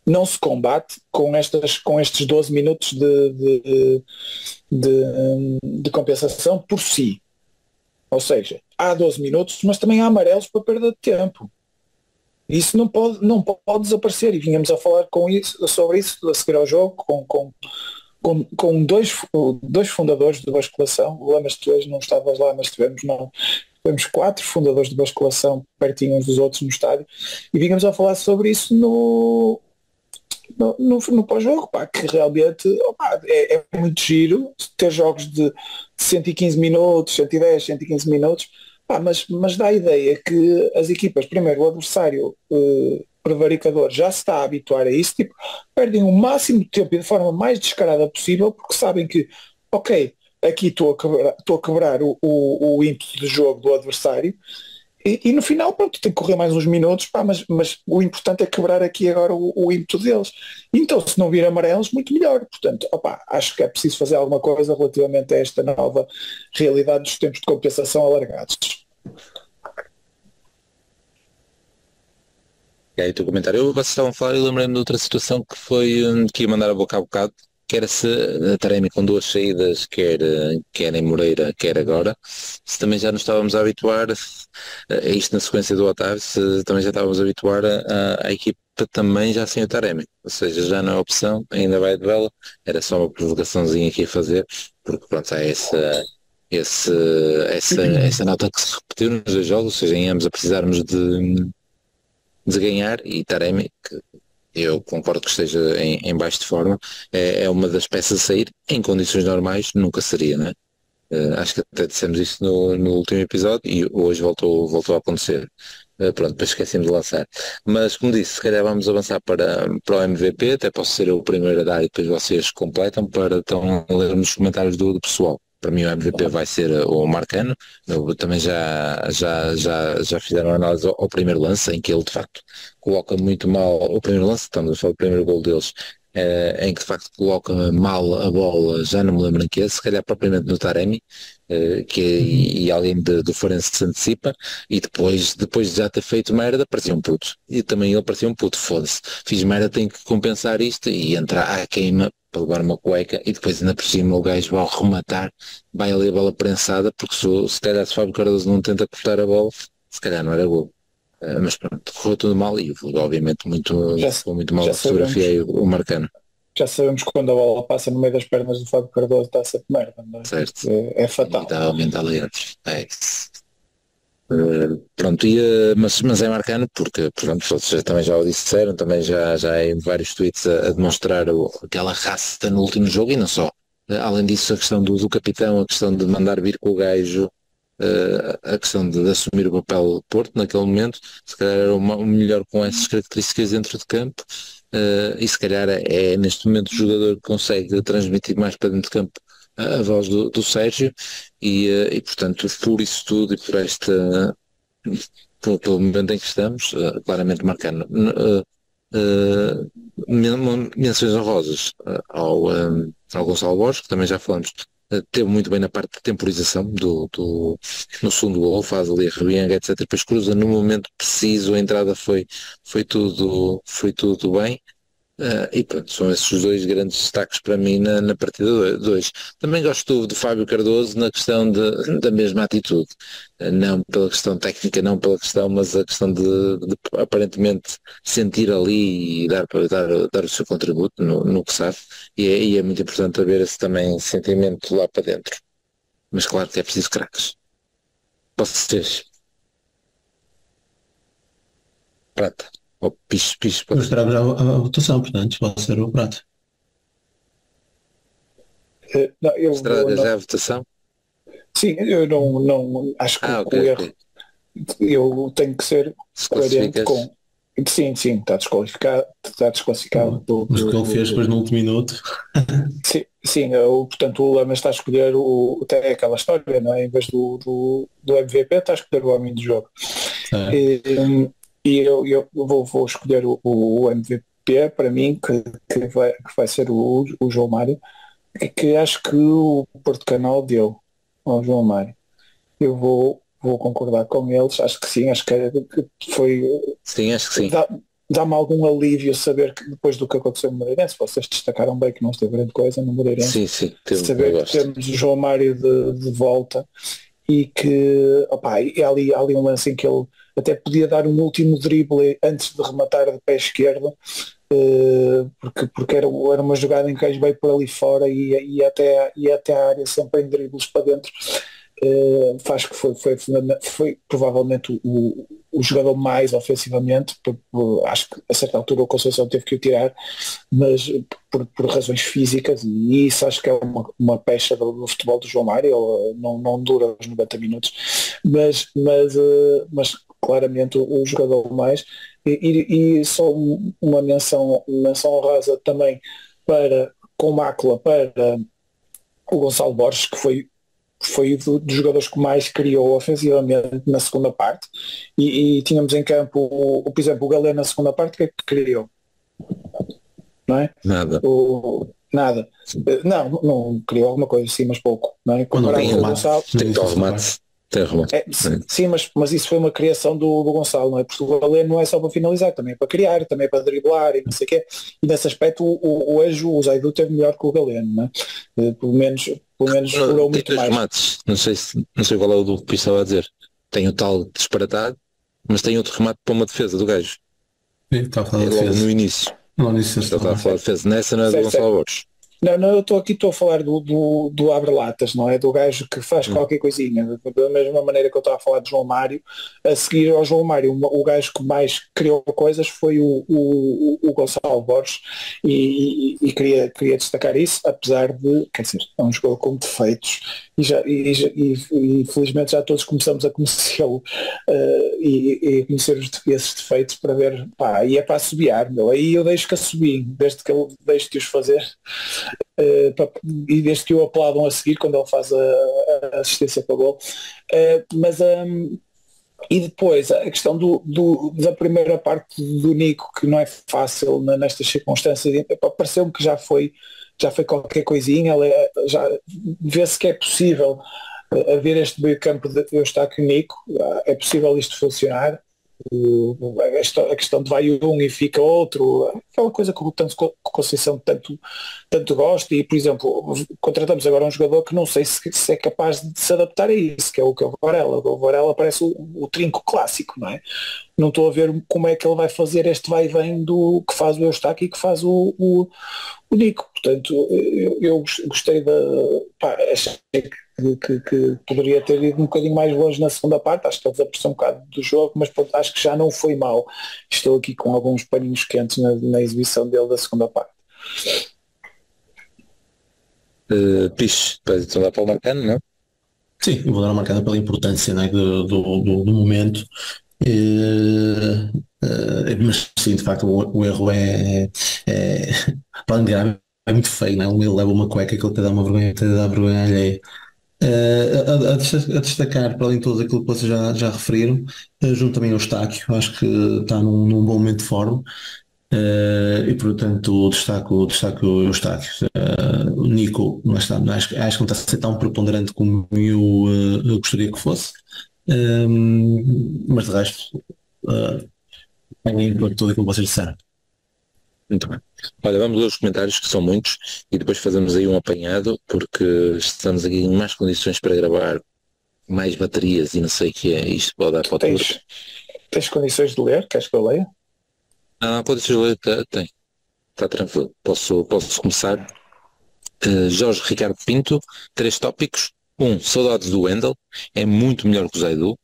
não se combate com estes 12 minutos de compensação por si. Ou seja, há 12 minutos, mas também há amarelos para perda de tempo. Isso não pode desaparecer, e vínhamos a falar sobre isso a seguir ao jogo com dois fundadores de basculação. Lembras-te, hoje não estavas lá, mas tivemos 4 fundadores de basculação pertinho uns dos outros no estádio, e vínhamos a falar sobre isso no pós-jogo, que realmente é muito giro ter jogos de 115 minutos, 110, 115 minutos, mas dá a ideia que as equipas, primeiro o adversário prevaricador já se está a habituar a isso, perdem o máximo de tempo e de forma mais descarada possível, porque sabem que, aqui estou a quebrar o ímpeto de jogo do adversário e no final, pronto, tem que correr mais uns minutos, pá, mas o importante é quebrar aqui agora o ímpeto deles. Então, se não vir amarelos, muito melhor. Portanto, opá, acho que é preciso fazer alguma coisa relativamente a esta nova realidade dos tempos de compensação alargados. E aí, o teu comentário. Vocês estavam a falar e lembrei-me de outra situação que foi que ia mandar a boca a bocado, que era se a Taremi com duas saídas, quer em Moreira, quer agora, se também já nos estávamos a habituar a isto na sequência do Otávio, se também já estávamos a habituar a equipa também já sem o Taremi, ou seja, já não é opção, ainda vai de vela, era só uma provocaçãozinha aqui a fazer, porque pronto, há essa nota que se repetiu nos dois jogos, ou seja, em ambos a precisarmos de ganhar, e Taremi, que eu concordo que esteja em baixo de forma, é uma das peças a sair. Em condições normais nunca seria, né? Acho que até dissemos isso no último episódio e hoje voltou a acontecer. Pronto, depois esqueci-me de lançar, mas como disse, se calhar vamos avançar para o MVP, até posso ser eu o primeiro a dar e depois vocês completam para então lermos os comentários do pessoal. Para mim o MVP vai ser o Marcano. Também já fizeram análise ao primeiro lance, em que ele de facto coloca muito mal o primeiro lance, estamos a falar do primeiro gol deles, em que de facto coloca mal a bola, já não me lembro em que, se calhar propriamente no Taremi, e alguém do Forense se antecipa, e depois de já ter feito merda, parecia um puto, e também ele parecia um puto, foda-se, fiz merda, tenho que compensar isto, e entrar à queima para levar uma cueca, e depois ainda por cima o gajo vai rematar, vai ali a bola prensada, porque se calhar se Fábio Cardoso não tenta cortar a bola, se calhar não era gol. Mas pronto, correu tudo mal e obviamente muito mal fotografiei o Marcano. Já sabemos que quando a bola passa no meio das pernas do Fábio Cardoso está sempre merda, não é? Certo. É fatal. Inevitavelmente ali dentro. É isso. Pronto, mas é Marcano porque, pronto, vocês também já o disseram, também já em vários tweets a demonstrar aquela raça no último jogo e não só. Além disso, a questão do capitão, a questão de mandar vir com o gajo, a questão de assumir o papel de Porto naquele momento, se calhar era o melhor com essas características dentro de campo, e se calhar é neste momento o jogador que consegue transmitir mais para dentro de campo a voz do Sérgio, e portanto por isso tudo e por pelo momento em que estamos, claramente Marcano. Menções honrosas ao Gonçalo Borges, que também já falamos, teve muito bem na parte de temporização no segundo gol, faz ali a rebianga, etc. Depois cruza no momento preciso, a entrada foi tudo bem. E pronto, são esses os dois grandes destaques para mim na partida 2. Também gosto de Fábio Cardoso na questão da mesma atitude, não pela questão técnica, não pela questão, mas a questão de aparentemente sentir ali e dar o seu contributo no que sabe, e é muito importante haver esse também sentimento lá para dentro. Mas claro que é preciso craques. Vocês. Prata. Ou piso. Mostramos a votação, portanto, pode ser o Prato. Já a votação? Sim, eu não acho que o erro. Eu tenho que ser coerente com. Sim, está desqualificado. Mas o que ele fez depois no último minuto. Sim, portanto o Lama está a escolher até aquela história, não é? Em vez do MVP está a escolher o homem do jogo. E eu vou escolher o MVP para mim, que vai ser o João Mário, que acho que o Porto Canal deu ao João Mário. Eu vou concordar com eles, acho que sim, acho que foi... Sim, acho que sim. Dá-me algum alívio saber que depois do que aconteceu no Moreirense, vocês destacaram bem que não esteve grande coisa no Moreirense. Sim, saber que temos o João Mário de volta e que, e há ali um lance em que ele até podia dar um último drible antes de rematar de pé esquerdo, porque era uma jogada em que ele veio por ali fora e ia até a área sempre em dribles para dentro. Faz que foi provavelmente o jogador mais ofensivamente, acho que a certa altura o Conceição teve que o tirar, mas por razões físicas, e isso acho que é uma pecha do futebol do João Mário. Ele não dura os 90 minutos, mas claramente o jogador mais, e só uma menção honrosa também com mácula para o Gonçalo Borges, que foi dos jogadores que mais criou ofensivamente na segunda parte, e tínhamos em campo, por exemplo, o Galeno na segunda parte, o que é que criou? Não é? Nada. Nada. Não criou alguma coisa, sim, mas pouco. Não é? Comparado com o Gonçalo. Tem remate. Sim, mas isso foi uma criação do Gonçalo, não é? Porque o Galeno não é só para finalizar, também é para criar, também é para driblar e não sei o quê. E nesse aspecto o Zaidu teve melhor que o Galeno, não é? Pelo menos explorou muito mais. Remates. Não sei qual é o do que estava a dizer. Tem o tal disparatado, mas tem outro remate para uma defesa do gajo. Está a falar de logo defesa. no início. Está a falar de defesa. Nessa não é do Gonçalo Borges. Não, eu estou a falar do abre-latas, não é? Do gajo que faz qualquer coisinha. Da mesma maneira que eu estava a falar de João Mário, a seguir ao João Mário, o gajo que mais criou coisas foi o Gonçalo Borges, e queria destacar isso, apesar de, quer dizer, é um jogador com defeitos, e felizmente já todos começamos a conhecê-lo, e conhecer esses defeitos para ver, e é para assobiar, meu. Aí eu deixo que assobiem, desde que eu deixo de os fazer. E desde que o aplaudam a seguir quando ele faz a assistência para o gol, e depois a questão da primeira parte do Nico, que não é fácil nestas circunstâncias. Pareceu-me que já foi qualquer coisinha. Já vê-se que é possível haver este meio campo de Eustáquio e Nico, é possível isto funcionar. A questão de vai um e fica outro, aquela coisa que o Conceição tanto gosta. E, por exemplo, contratamos agora um jogador que não sei se é capaz de se adaptar a isso, que é o Varela. O Varela parece o trinco clássico, não é? Não estou a ver como é que ele vai fazer este vai e vem do que faz o Eustáquio e que faz o Nico. Portanto, eu gostei achei que poderia ter ido um bocadinho mais longe na segunda parte. Acho que ele desapareceu um bocado do jogo, mas pronto, acho que já não foi mal. Estou aqui com alguns paninhos quentes na exibição dele da segunda parte. Piche, então dá para o Marcano, não? Sim, eu vou dar uma marcada pela importância, né, do momento. Mas sim, de facto o erro para grave, é muito feio, né? Ele leva uma cueca que ele te dá vergonha alheia. A destacar, para além de tudo aquilo que vocês já referiram, junto também ao Eustáquio, acho que está num bom momento de forma. E portanto destaco o Eustáquio. O Nico, lá está, acho que não está a ser tão preponderante como eu gostaria que fosse. Mas de resto, bem por tudo aquilo que vocês disseram. Muito bem. Olha, vamos ler os comentários, que são muitos, e depois fazemos aí um apanhado, porque estamos aqui em mais condições para gravar, mais baterias e não sei o que é. Isto pode dar para o Tens condições de ler? Queres que eu leia? Condições de ler, tem. Está tranquilo. Posso começar. Jorge Ricardo Pinto, 3 tópicos. 1. Saudades do Wendel, é muito melhor que o Zaidu.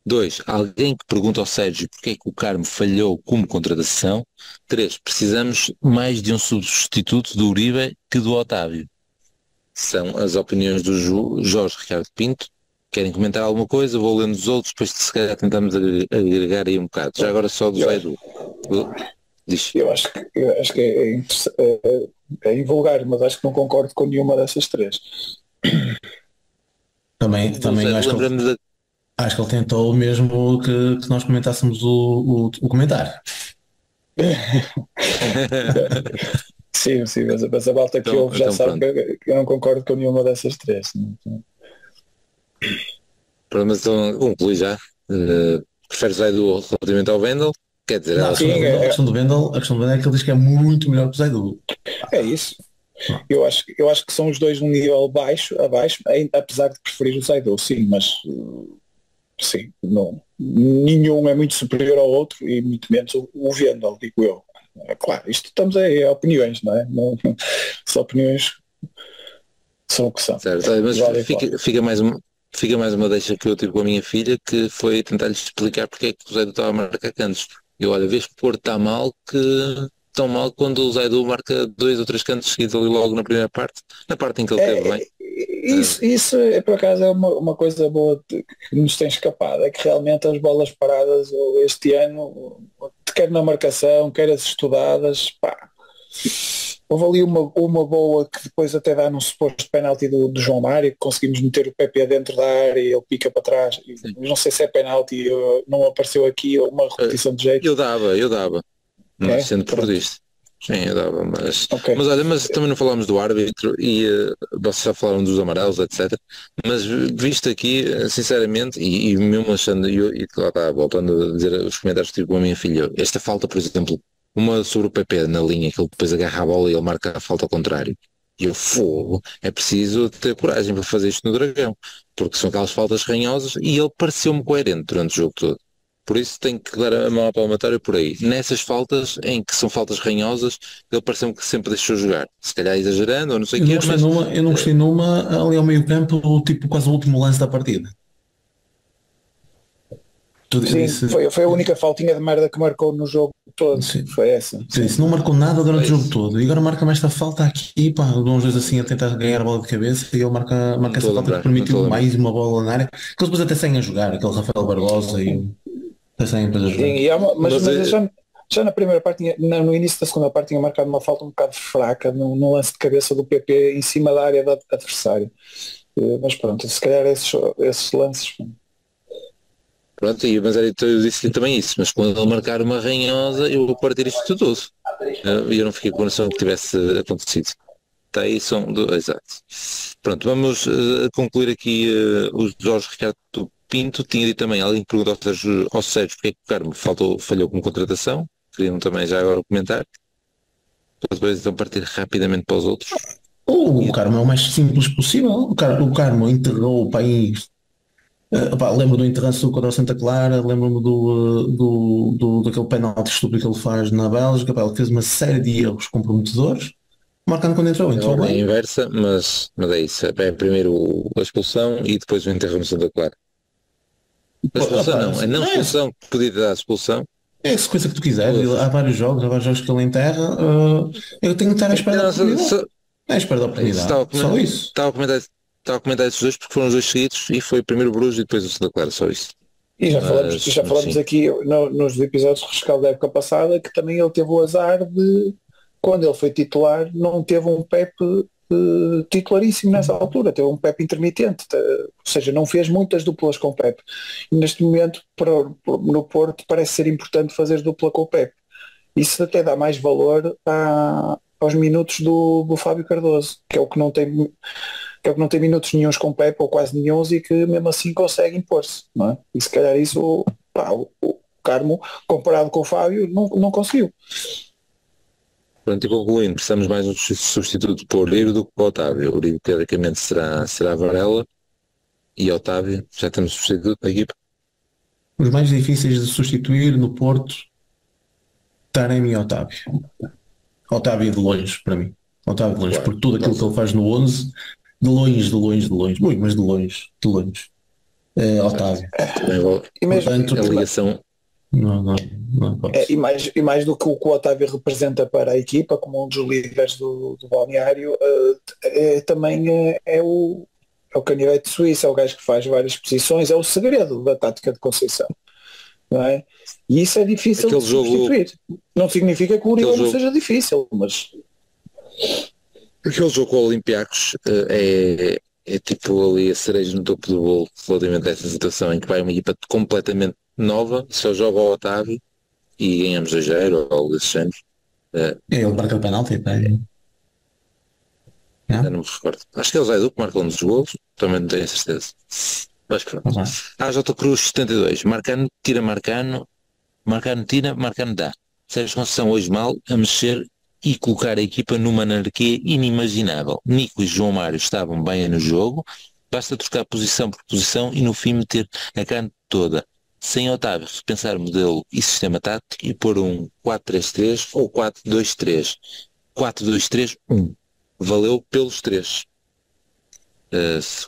2. Alguém que pergunta ao Sérgio porque é que o Carmo falhou como contratação. 3. Precisamos mais de um substituto do Uribe que do Otávio. São as opiniões do Jorge Ricardo Pinto. Querem comentar alguma coisa? Vou lendo os outros, depois se calhar tentamos agregar aí um bocado. Já agora só do Zaidu. Diz. Eu acho que é invulgar, mas acho que não concordo com nenhuma dessas 3. Também acho que ele tentou mesmo que nós comentássemos o comentário. Sim, mas a malta que ouve já sabe que eu não concordo com nenhuma dessas 3. Mas então, concluí já. Preferes Zaidu relativamente ao Wendel? Quer dizer, a questão do Wendel é que ele diz que é muito melhor que o Zaidu. É isso. Eu acho que são os dois num nível abaixo, apesar de preferir o Zaidu, sim, mas sim, não, nenhum é muito superior ao outro, e muito menos o Wendel, digo eu. É claro, isto estamos a opiniões, não é? Não, as opiniões são o que são. Certo, mas fica mais uma deixa que eu tive com a minha filha, que foi tentar-lhes explicar porque é que o Zaidu estava a marcar cantos. Eu, olha, vês que o Porto está mal, tão mal quando o Zaidu marca 2 ou 3 cantos seguidos ali logo na primeira parte, na parte em que ele teve bem. Isso por acaso é uma coisa boa que nos tem escapado, é que realmente as bolas paradas este ano, quer na marcação, quer as estudadas, Houve ali uma boa que depois até dá num suposto penalti do João Mário, que conseguimos meter o PP dentro da área e ele pica para trás. Não sei se é penalti, não apareceu aqui uma repetição de jeito. Eu dava, mas sendo por isto. Sim, eu dava, mas olha, mas também não falámos do árbitro e vocês já falaram dos amarelos, etc. Mas visto aqui, sinceramente, e mesmo achando, e lá está, voltando a dizer os comentários que tive com a minha filha, esta falta, por exemplo, uma sobre o PP na linha, que ele depois agarra a bola e ele marca a falta ao contrário. E o fogo, é preciso ter coragem para fazer isto no Dragão, porque são aquelas faltas ranhosas e ele pareceu-me coerente durante o jogo todo. Por isso tenho que dar a mão à palmatória por aí. Nessas faltas, em que são faltas ranhosas, ele pareceu-me que sempre deixou jogar. Se calhar exagerando ou não sei o quê, mas... Eu não gostei numa ali ao meio campo, tipo quase o último lance da partida. Sim, foi a única faltinha de merda que marcou no jogo todo. Sim. Foi essa. Sim, se não marcou nada durante o jogo todo. E agora marca-me esta falta aqui, pá, vão os dois assim a tentar ganhar a bola de cabeça e ele marca essa falta que permitiu mais uma bola na área. Que eles depois até saem a jogar, aquele Rafael Barbosa e até saem depois a jogar. Sim, mas já na primeira parte, no início da segunda parte tinha marcado uma falta um bocado fraca no lance de cabeça do PP em cima da área do adversário. Mas pronto, se calhar esses lances... Pronto, mas eu disse-lhe também isso, mas quando ele marcar uma ranhosa eu vou partir isto tudo. E eu não fiquei com a noção que tivesse acontecido. Está aí, exato. Pronto, vamos concluir aqui o Jorge Ricardo Pinto. Tinha dito também, alguém perguntou ao Sérgio porque é que o Carmo falhou como contratação. Queriam também já agora comentar. Depois então partir rapidamente para os outros. O Carmo é o mais simples possível. O Carmo enterrou o país. Lembro do interesse contra o Santa Clara, lembro-me daquele penalti estúpido que ele faz na Bélgica. Ele fez uma série de erros comprometedores, marcando quando entrou É bem. inversa, mas é isso. É primeiro a expulsão e depois o enterro no Santa Clara. A expulsão não, a não expulsão, que podia dar a expulsão. É a sequência que tu quiseres, há vários jogos que ele enterra. Eu tenho que estar à espera da oportunidade. À espera da oportunidade. Só isso. Estava a comentar esses dois porque foram os dois seguidos e foi primeiro o Bruges e depois o Santa Clara, só isso. E já falamos aqui nos episódios de rescaldo da época passada que também ele teve o azar de, quando ele foi titular, não teve um Pepe titularíssimo nessa altura, teve um Pepe intermitente, ou seja, não fez muitas duplas com o Pepe. E neste momento, no Porto, parece ser importante fazer dupla com o Pepe. Isso até dá mais valor aos minutos do Fábio Cardoso, que é o que não tem minutos nenhuns com o Pepe, ou quase nenhuns, e que mesmo assim consegue impor-se, não é? E se calhar isso, o Carmo, comparado com o Fábio, não conseguiu. Pronto, e concluindo, precisamos mais um substituto para o Uribe do que para o Otávio. O Uribe teoricamente será Varela e Otávio, já temos substituto da equipa. Os mais difíceis de substituir no Porto, Taremi e Otávio. Otávio de longe, para mim. Otávio de longe, por tudo aquilo que ele faz no 11, de longe, muito, mas de longe. Otávio. E mesmo, portanto, a ligação... Não e mais do que o Otávio representa para a equipa, como um dos líderes do balneário, também é o canivete suíço, é o gajo que faz várias posições, é o segredo da tática de Conceição. Não é? E isso é difícil de substituir. Não significa que o Uribe não seja difícil, mas... Aquele jogo com o Olympiacos é tipo ali a cereja no topo do bolo relativamente a essa situação em que vai uma equipa completamente nova, só joga o Otávio e ganhamos 2-0 ou algo desse género. Ele marca o penalti, não me recordo. Acho que é o Zaidu que marca um dos golos, também não tenho a certeza. Mas pronto. J. Cruz 72, Marcano tira Marcano tira, Marcano dá. Sérgio Conceição hoje mal a mexer e colocar a equipa numa anarquia inimaginável. Nico e João Mário estavam bem no jogo, basta trocar posição por posição e no fim meter a carne toda. Sem Otávio, repensar modelo e sistema tático e pôr um 4-3-3 ou 4-2-3. 4-2-3-1. Valeu pelos três.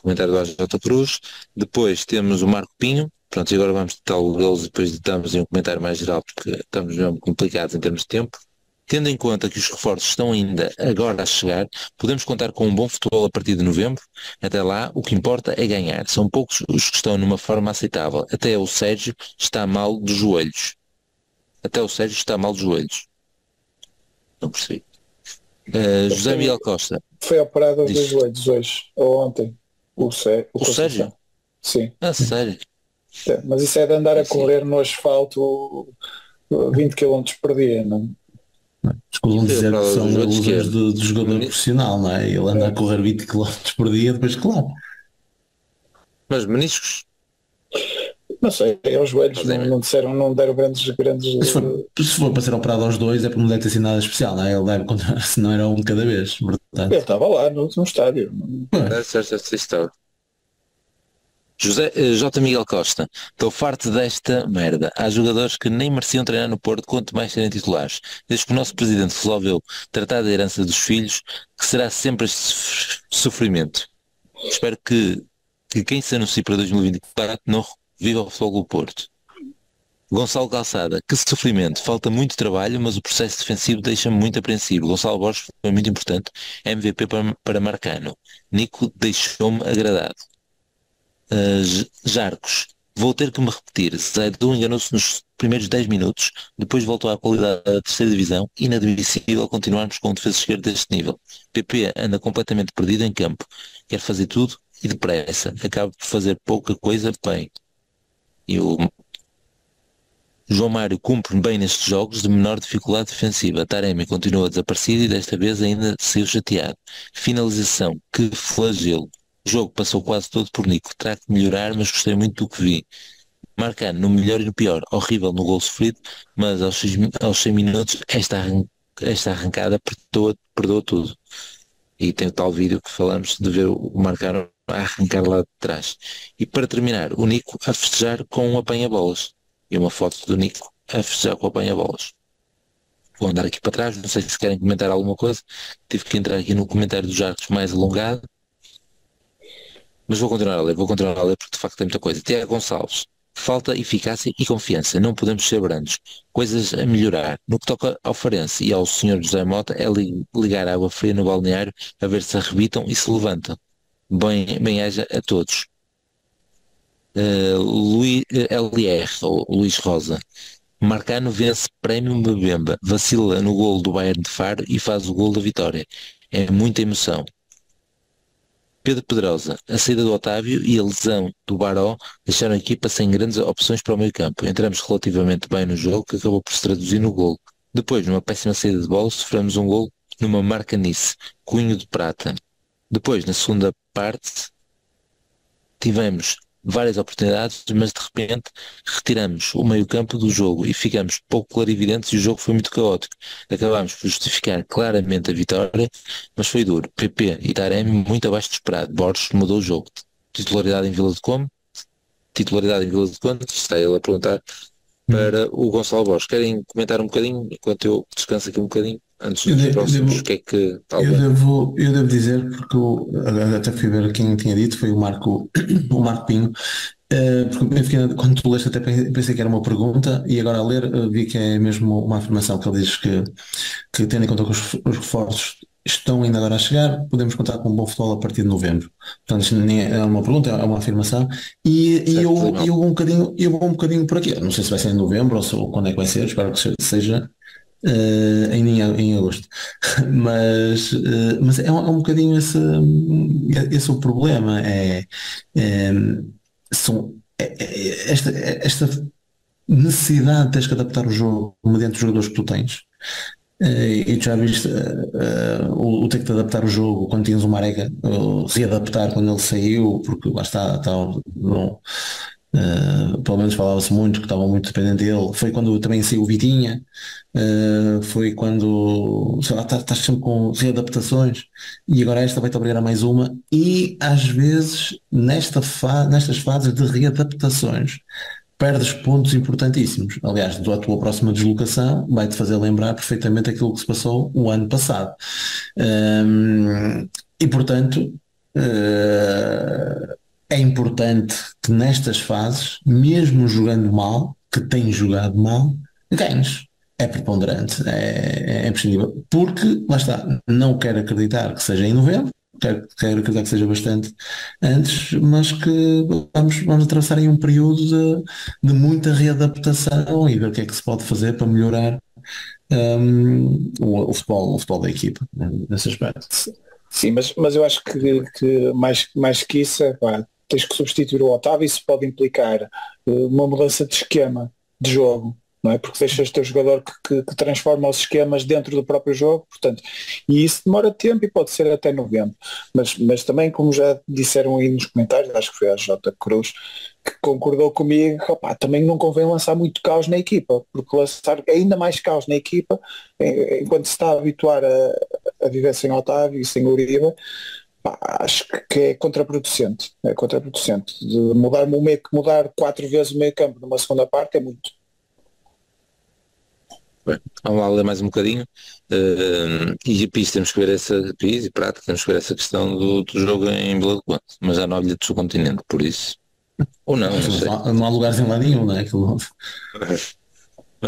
Comentário do AJ Cruz. Depois temos o Marco Pinho. Pronto, e agora vamos tentar o deles e depois ditamos em um comentário mais geral porque estamos mesmo complicados em termos de tempo. Tendo em conta que os reforços estão ainda agora a chegar, podemos contar com um bom futebol a partir de novembro. Até lá, o que importa é ganhar. São poucos os que estão numa forma aceitável. Até o Sérgio está mal dos joelhos. Não percebi. José Miguel Costa. Foi operado aos dois Diz. joelhos hoje, ou ontem, o O Sérgio? Sim, A sério? mas isso é de andar a Sim. correr no asfalto 20 km por dia, não? Escusam Foi dizer que operado são dos joelhos ilusões esquerdo. de jogador Meni- profissional, não é? Ele anda a correr 20 km por dia, depois claro. Mas meniscos? Não sei, aos joelhos Fazem- não disseram, não deram grandes Se for para ser operado aos dois é porque não deve ter sido nada especial, não é? Ele deve contar, se não era um de cada vez, Ele portanto. estava lá no estádio. Certo, estava. J. Miguel Costa, estou farto desta merda. Há jogadores que nem mereciam treinar no Porto, quanto mais serem titulares. Desde que o nosso presidente resolveu tratar da herança dos filhos, que será sempre este sofrimento. Espero que quem se anuncie para 2024 não viva o futebol do Porto. Gonçalo Calçada, que sofrimento, falta muito trabalho, mas o processo defensivo deixa-me muito apreensivo. Gonçalo Borges foi muito importante, MVP para Marcano. Nico deixou-me agradado. Jarcos, vou ter que me repetir. Zaidu enganou-se nos primeiros 10 minutos, depois voltou à qualidade da terceira divisão. Inadmissível continuarmos com um defesa esquerdo deste nível. PP anda completamente perdido em campo, quer fazer tudo e depressa, acaba por fazer pouca coisa bem. E o João Mário cumpre bem nestes jogos de menor dificuldade defensiva. Taremi continua desaparecido e desta vez ainda saiu chateado. Finalização, que flagelo. O jogo passou quase todo por Nico. Terá que melhorar, mas gostei muito do que vi. Marcano no melhor e no pior. Horrível no gol sofrido, mas aos 6 minutos esta arrancada perdoa tudo. E tem o tal vídeo que falamos de ver o Marcano a arrancar lá de trás. E para terminar, o Nico a festejar com um apanha-bolas. E uma foto do Nico a festejar com o apanha-bolas. Vou andar aqui para trás, não sei se querem comentar alguma coisa. Tive que entrar aqui no comentário dos Jarcos mais alongado. Mas vou continuar a ler porque de facto tem muita coisa. Tiago Gonçalves, falta eficácia e confiança, não podemos ser brandos. Coisas a melhorar. No que toca ao Farense e ao Sr. José Mota é ligar água fria no balneário a ver se arrebitam e se levantam. Bem-aja a todos. LR, ou Luís Rosa. Marcano vence Prémio Mbemba, vacila no golo do Bayern de Faro e faz o golo da vitória. É muita emoção. Pedro Pedrosa, a saída do Otávio e a lesão do Baró deixaram a equipa sem grandes opções para o meio campo. Entramos relativamente bem no jogo, que acabou por se traduzir no golo. Depois, numa péssima saída de bola, sofremos um golo numa marcanice, cunho de prata. Depois, na segunda parte, tivemos várias oportunidades, mas de repente retiramos o meio-campo do jogo e ficamos pouco clarividentes e o jogo foi muito caótico. Acabámos por justificar claramente a vitória, mas foi duro. PP e Taremi muito abaixo do esperado. Borges mudou o jogo. Titularidade em Vila de Conde, está ele a perguntar para o Gonçalo Borges. Querem comentar um bocadinho, enquanto eu descanso aqui um bocadinho, antes dos próximos, o que é que tal? Eu devo dizer, porque até fui ver quem tinha dito, foi o Marco Pinho, porque quando tu leste até pensei que era uma pergunta e agora a ler vi que é mesmo uma afirmação que ele diz que tendo em conta que os reforços estão ainda agora a chegar, podemos contar com um bom futebol a partir de novembro. Portanto, isto nem é uma pergunta, é uma afirmação e eu vou um bocadinho por aqui. Não sei se vai ser em novembro ou quando é que vai ser, espero que seja em agosto. Mas é um bocadinho esse o problema. Esta necessidade de teres que adaptar o jogo mediante os jogadores que tu tens. E já viste o ter que adaptar o jogo quando tinhas o Marega, readaptar quando ele saiu, porque lá está, bom, pelo menos falava-se muito que estavam muito dependente dele. Foi quando também saiu o Vitinha, foi quando, sei lá, estás sempre com readaptações e agora esta vai-te obrigar a mais uma e às vezes nestas fases de readaptações perdes pontos importantíssimos. Aliás, a tua próxima deslocação vai-te fazer lembrar perfeitamente aquilo que se passou o ano passado. E portanto, é importante que nestas fases, mesmo jogando mal, que tens jogado mal, ganhes. É preponderante, é imprescindível. Porque, lá está, não quero acreditar que seja em novembro, quero acreditar que seja bastante antes, mas que vamos atravessar aí um período de muita readaptação e ver o que é que se pode fazer para melhorar o futebol da equipa, né, nesse aspecto. Sim, mas eu acho que mais que isso, pá, tens que substituir o Otávio. Isso pode implicar uma mudança de esquema de jogo, não é? Porque deixas teu jogador que transforma os esquemas dentro do próprio jogo, portanto, e isso demora tempo e pode ser até novembro. Mas também, como já disseram aí nos comentários, acho que foi a J. Cruz, que concordou comigo, opá, também não convém lançar muito caos na equipa, porque lançar ainda mais caos na equipa, enquanto se está a habituar a viver sem Otávio e sem Uribe, pá, acho que é contraproducente. É contraproducente. De mudar 4 vezes o meio campo numa segunda parte é muito. Bem, vamos lá ler mais um bocadinho. E PIS, temos que ver essa PIS e prática, temos que ver essa questão do jogo em Vila do Conde, mas já não há bilhete do continente, por isso. Ou não, não sei. Não há lugares em lá nenhum, não é?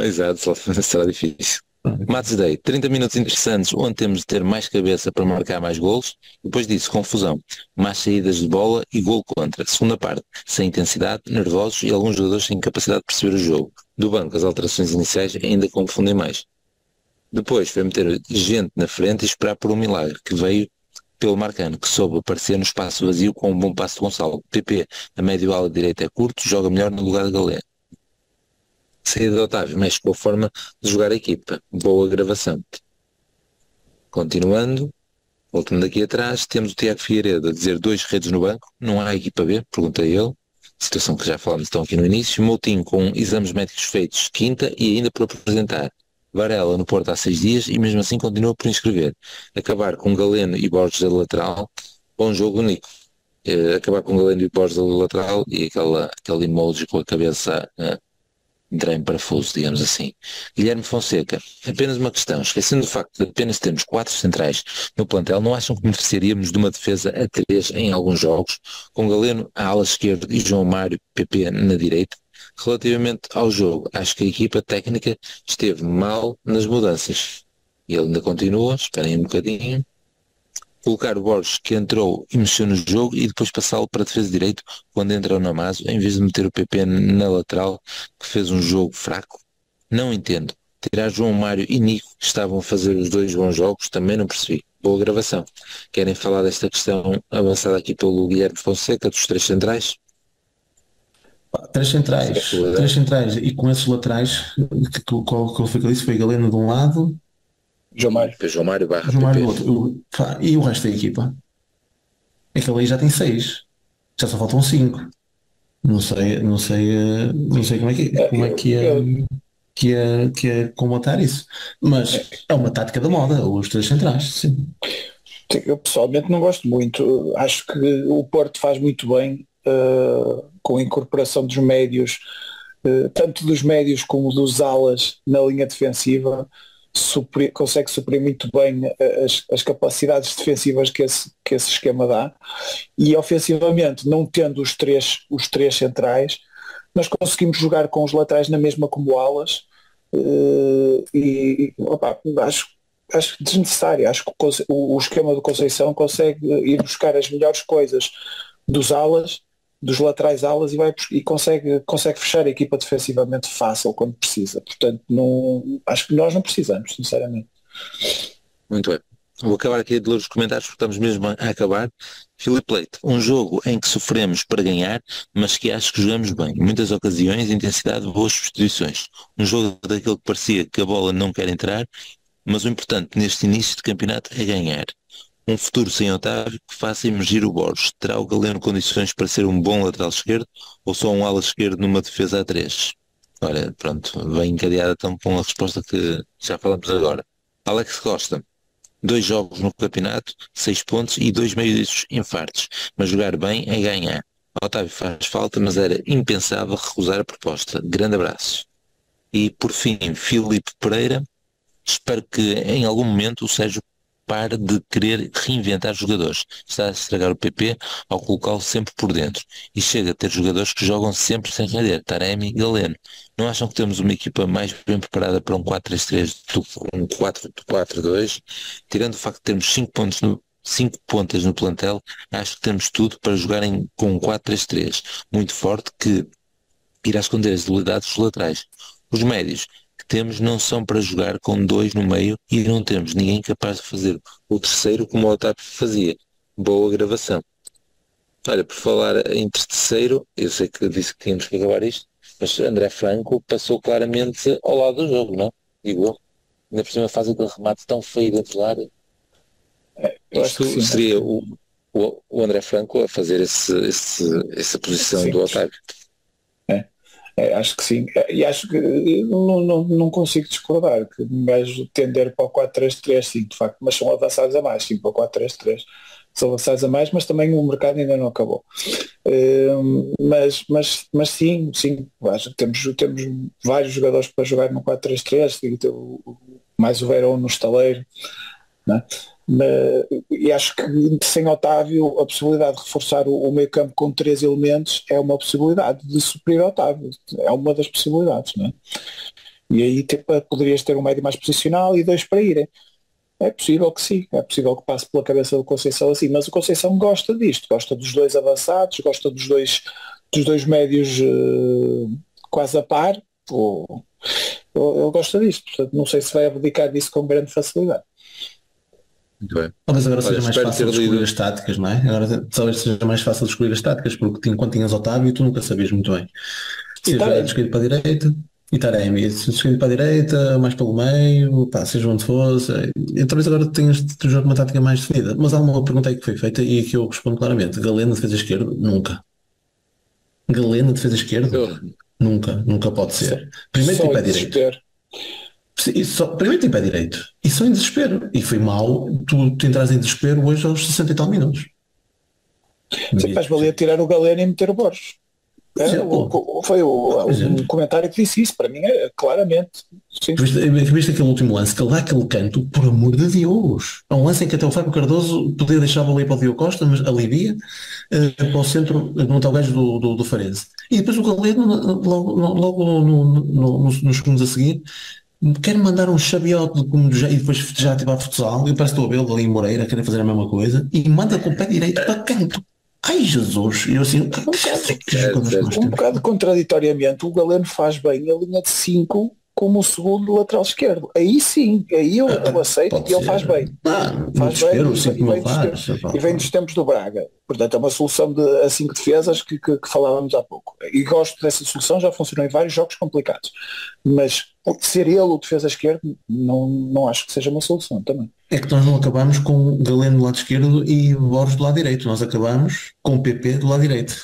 Exato, só será difícil. Match Day, 30 minutos interessantes onde temos de ter mais cabeça para marcar mais golos. Depois disso, confusão, mais saídas de bola e gol contra. Segunda parte, sem intensidade, nervosos e alguns jogadores sem capacidade de perceber o jogo. Do banco, as alterações iniciais ainda confundem mais. Depois foi meter gente na frente e esperar por um milagre, que veio pelo Marcano, que soube aparecer no espaço vazio com um bom passo de Gonçalo. PP, a médio ala direita é curto, joga melhor no lugar de Galeno. Saída de Otávio, mexe com a forma de jogar a equipa. Boa gravação. Continuando, voltando aqui atrás, temos o Tiago Figueiredo a dizer 2 redes no banco, não há equipa B, pergunta ele, situação que já falámos então aqui no início. Moutinho com exames médicos feitos quinta e ainda por apresentar. Varela no Porto há 6 dias e mesmo assim continua por inscrever. Acabar com Galeno e Borges da lateral, bom jogo Nico. Acabar com Galeno e Borges da lateral e aquele emoji com a cabeça entrar em parafuso, digamos assim. Guilherme Fonseca, apenas uma questão, esquecendo o facto de apenas termos 4 centrais no plantel, não acham que beneficiaríamos de uma defesa a 3 em alguns jogos, com Galeno à ala esquerda e João Mário PP na direita? Relativamente ao jogo, acho que a equipa técnica esteve mal nas mudanças. E ele ainda continua, esperem um bocadinho. Colocar o Borges, que entrou e mexeu no jogo, e depois passá-lo para a defesa direito quando entra o Namazo, em vez de meter o PP na lateral, que fez um jogo fraco. Não entendo. Tirar João Mário e Nico, que estavam a fazer os 2 bons jogos, também não percebi. Boa gravação. Querem falar desta questão avançada aqui pelo Guilherme Fonseca, dos 3 centrais? 3 centrais, e com esses laterais, qual foi que eu disse? Foi Galeno de um lado, João Mário. João Mário barra João Mário PP. do outro. E o resto da equipa? Aquele aí já tem 6, já só faltam 5. Não sei como é que é combater isso. Mas é uma tática da moda, os 3 centrais, sim. Eu pessoalmente não gosto muito. Acho que o Porto faz muito bem com a incorporação dos médios, tanto dos médios como dos alas na linha defensiva. Consegue suprir muito bem as capacidades defensivas que esse esquema dá, e ofensivamente, não tendo os três centrais, nós conseguimos jogar com os laterais na mesma como alas, acho desnecessário. Acho que o esquema do Conceição consegue ir buscar as melhores coisas dos alas, dos laterais alas, e consegue fechar a equipa defensivamente fácil quando precisa. Portanto, acho que nós não precisamos, sinceramente. Muito bem. Vou acabar aqui de ler os comentários porque estamos mesmo a acabar. Filipe Leite, um jogo em que sofremos para ganhar, mas que acho que jogamos bem. Muitas ocasiões, intensidade, boas substituições. Um jogo daquele que parecia que a bola não quer entrar, mas o importante neste início de campeonato é ganhar. Um futuro sem Otávio que faça emergir o Borges. Terá o Galeno condições para ser um bom lateral esquerdo ou só um ala esquerdo numa defesa a 3? Ora, pronto, vem encadeada então com a resposta que já falamos agora. Alex Costa, 2 jogos no campeonato, 6 pontos e 2 meios infartos, mas jogar bem é ganhar. Otávio faz falta, mas era impensável recusar a proposta. Grande abraço. E por fim, Filipe Pereira, espero que em algum momento o Sérgio pare de querer reinventar jogadores. Está a estragar o PP ao colocá-lo sempre por dentro. E chega a ter jogadores que jogam sempre sem render. Taremi e Galeno. Não acham que temos uma equipa mais bem preparada para um 4-3-3 do que um 4-4-2? Tirando o facto de termos 5 pontas no plantel, acho que temos tudo para jogarem com um 4-3-3 muito forte, que irá esconder as debilidades dos laterais. Os médios, que temos não são para jogar com 2 no meio e não temos ninguém capaz de fazer o terceiro como o Otávio fazia. Boa gravação. Olha, por falar em terceiro, eu sei que disse que tínhamos que acabar isto, mas André Franco passou claramente ao lado do jogo, não? Digo eu. Ainda por cima faz aquele remate tão feio dentro da área. Eu acho Isto que sim, seria o André Franco a fazer essa posição sim. do Otávio. Acho que sim. E acho que não consigo discordar que um gajo tender para o 4-3-3, sim, de facto, mas são avançados a mais, sim, para o 4-3-3. São avançados a mais, mas também o mercado ainda não acabou. Mas sim, acho que temos vários jogadores para jogar no 4-3-3, mais o Verón no estaleiro, né? E acho que sem Otávio a possibilidade de reforçar o meio campo com 3 elementos é uma possibilidade de suprir Otávio, é uma das possibilidades, né? E aí poderias ter um médio mais posicional e 2 para irem. É possível que sim, é possível que passe pela cabeça do Conceição assim, mas o Conceição gosta disto, gosta dos 2 avançados, gosta dos dois médios quase a par, ele gosta disto, portanto não sei se vai abdicar disso com grande facilidade. Muito bem. Talvez agora seja mais espero fácil ter descobrir lido. as táticas, não é? Agora talvez seja mais fácil descobrir as táticas, porque enquanto tinhas Otávio tu nunca sabias muito bem. Se jogar descaído para a direita, e Taremi, se descaído para a direita, mais pelo meio, pá, seja onde fosse. E talvez agora tenhas de jogar uma tática mais definida. Mas há uma pergunta aí que foi feita e que eu respondo claramente. Galeno defesa esquerda? Nunca. Galeno defesa esquerda? Nunca pode ser. Primeiro tem pé direito. Primeiro tem pé direito. E só em desespero. E foi mal tu entras em desespero hoje aos 60 e tal minutos. Sim, mas valia tirar o Galeno e meter o Borges. Foi um comentário que disse isso, para mim é claramente. Viste aquele último lance, que ele dá aquele canto, por amor de Deus. É um lance em que até o Fábio Cardoso podia deixar a bola aí para o Diogo Costa, mas alivia para o centro, no tal gajo do Farense. E depois o Galeno, logo nos segundos a seguir, quer mandar um chaviote e depois já ativar a futsal, e parece que estou a vê-lo ali em Moreira, querem fazer a mesma coisa, e manda com o pé direito para canto. Ai Jesus, eu assim, um bocado contraditoriamente, o Galeno faz bem a linha de 5 como o segundo lateral esquerdo. Aí sim, aí eu aceito e ele faz bem. Faz bem e vem dos tempos do Braga. Portanto, é uma solução a 5 defesas que falávamos há pouco. E gosto dessa solução, já funcionou em vários jogos complicados. Mas ser ele o defesa esquerdo, não acho que seja uma solução também. É que nós não acabamos com Galeno do lado esquerdo e Borges do lado direito. Nós acabamos com o PP do lado direito.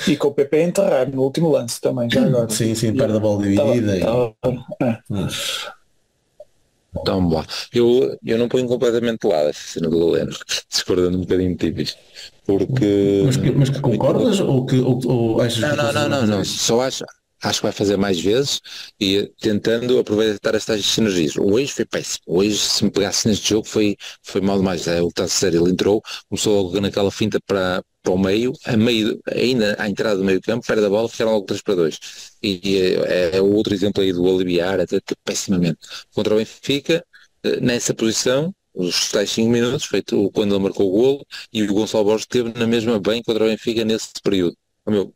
E com o PP a enterrar no último lance também, já agora. Sim, perde a bola dividida. Então, bom. Eu não ponho completamente de lado essa cena do Galeno, discordando um bocadinho de ti, porque... Mas que concordas ou achas que... Não, só acho que vai fazer mais vezes e tentando aproveitar estas sinergias. Hoje foi péssimo. Hoje, se me pegasse neste jogo, foi mal demais. Ele está sério, ele entrou, começou logo naquela finta para o meio, ainda à entrada do meio campo, perde a bola, ficaram logo 3-2. E é o outro exemplo aí do aliviar, até pessimamente. Contra o Benfica, nessa posição, os tais 5 minutos, feito quando ele marcou o golo, e o Gonçalo Borges esteve na mesma bem contra o Benfica nesse período.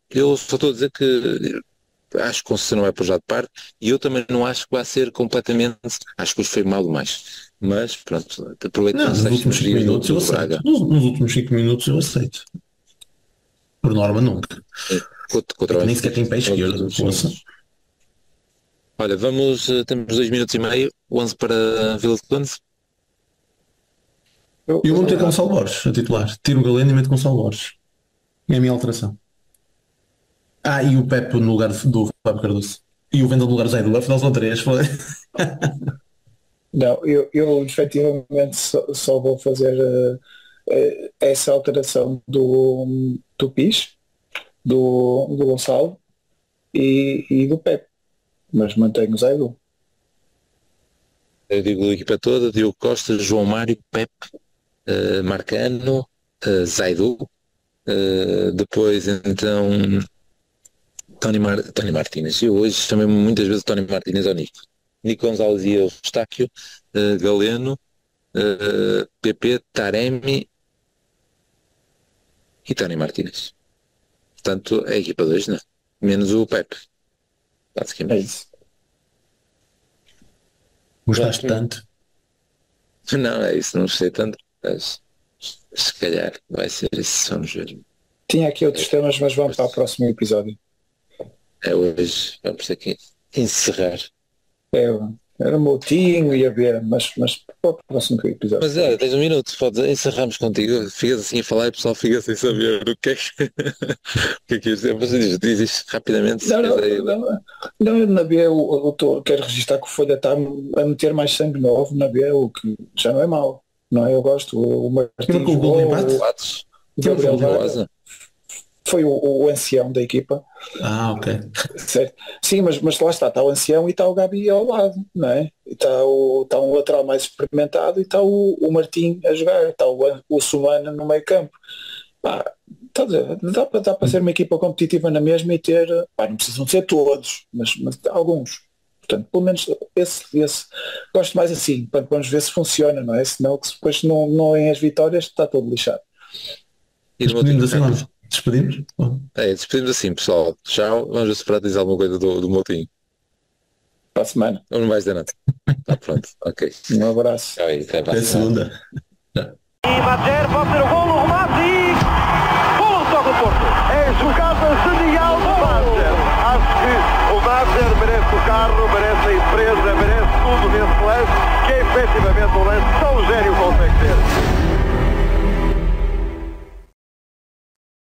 Eu só estou a dizer que acho que o Conceição não vai pôr já de parte e eu também não acho que vai ser completamente, acho que hoje foi mal demais, mas pronto, aproveitando nos últimos 5 minutos eu aceito. Nos últimos 5 minutos eu aceito, por norma nunca. Nem sequer tem pé esquerdo. Olha, temos 2 minutos e meio, 11 para Vila de Conde. Eu vou meter Gonçalo Borges a titular, tiro o Galeno e meto Gonçalo Borges, é a minha alteração. E o Pepe no lugar do Fábio Cardoso. E o Vendel no lugar do Zaidu. Afinal são 3. Não, eu efetivamente só vou fazer essa alteração do Pis, do Gonçalo e do Pepe. Mas mantenho o Zaidu. Eu digo a equipa toda, Diogo Costa, João Mário, Pepe, Marcano, Zaidu. Depois então... Tony Martínez. Eu hoje chamei muitas vezes Tony Martínez ao Nico Gonzalez e Eustáquio, Galeno, PP, Taremi e Tony Martínez. Portanto, é a equipa 2, não? Menos o Pepe. Basicamente. É isso. Gostaste tanto? Não, é isso, não sei tanto, mas se calhar vai ser isso, vamos ver. Tinha aqui outros temas, mas vamos para o próximo episódio. É hoje, vamos ter que encerrar. Era o meu tinho, ia ver, mas para o próximo episódio. Mas tens um minuto, encerramos contigo, ficas assim a falar e o pessoal fica sem saber o que é que o que é que você diz isto rapidamente. Não, na B quero registrar que o Folha está a meter mais sangue novo na B, o que já não é mau, não é? Eu gosto, o Martins Com o gol de empate? o Gabriel Rosa. Foi o ancião da equipa. Ok. Certo. Sim, mas lá está o ancião e está o Gabi ao lado, não é? E está um lateral mais experimentado e está o Martim a jogar, está o Sumana no meio campo. Dá para ser uma equipa competitiva na mesma e ter, não precisam ser todos, mas alguns. Portanto, pelo menos esse gosto mais assim, vamos ver se funciona, não é? Senão que depois não é as vitórias, está todo lixado. Despedimos assim, vamos. Despedimos? Despedimos assim, pessoal. Tchau. Vamos ver se para dizer alguma coisa do Moutinho. Para a semana. Ou não vais dizer nada? Está pronto. Ok. Um abraço. Até segunda. E Badger pode ser o golo, o remate e... Golo do Porto. É jogada genial.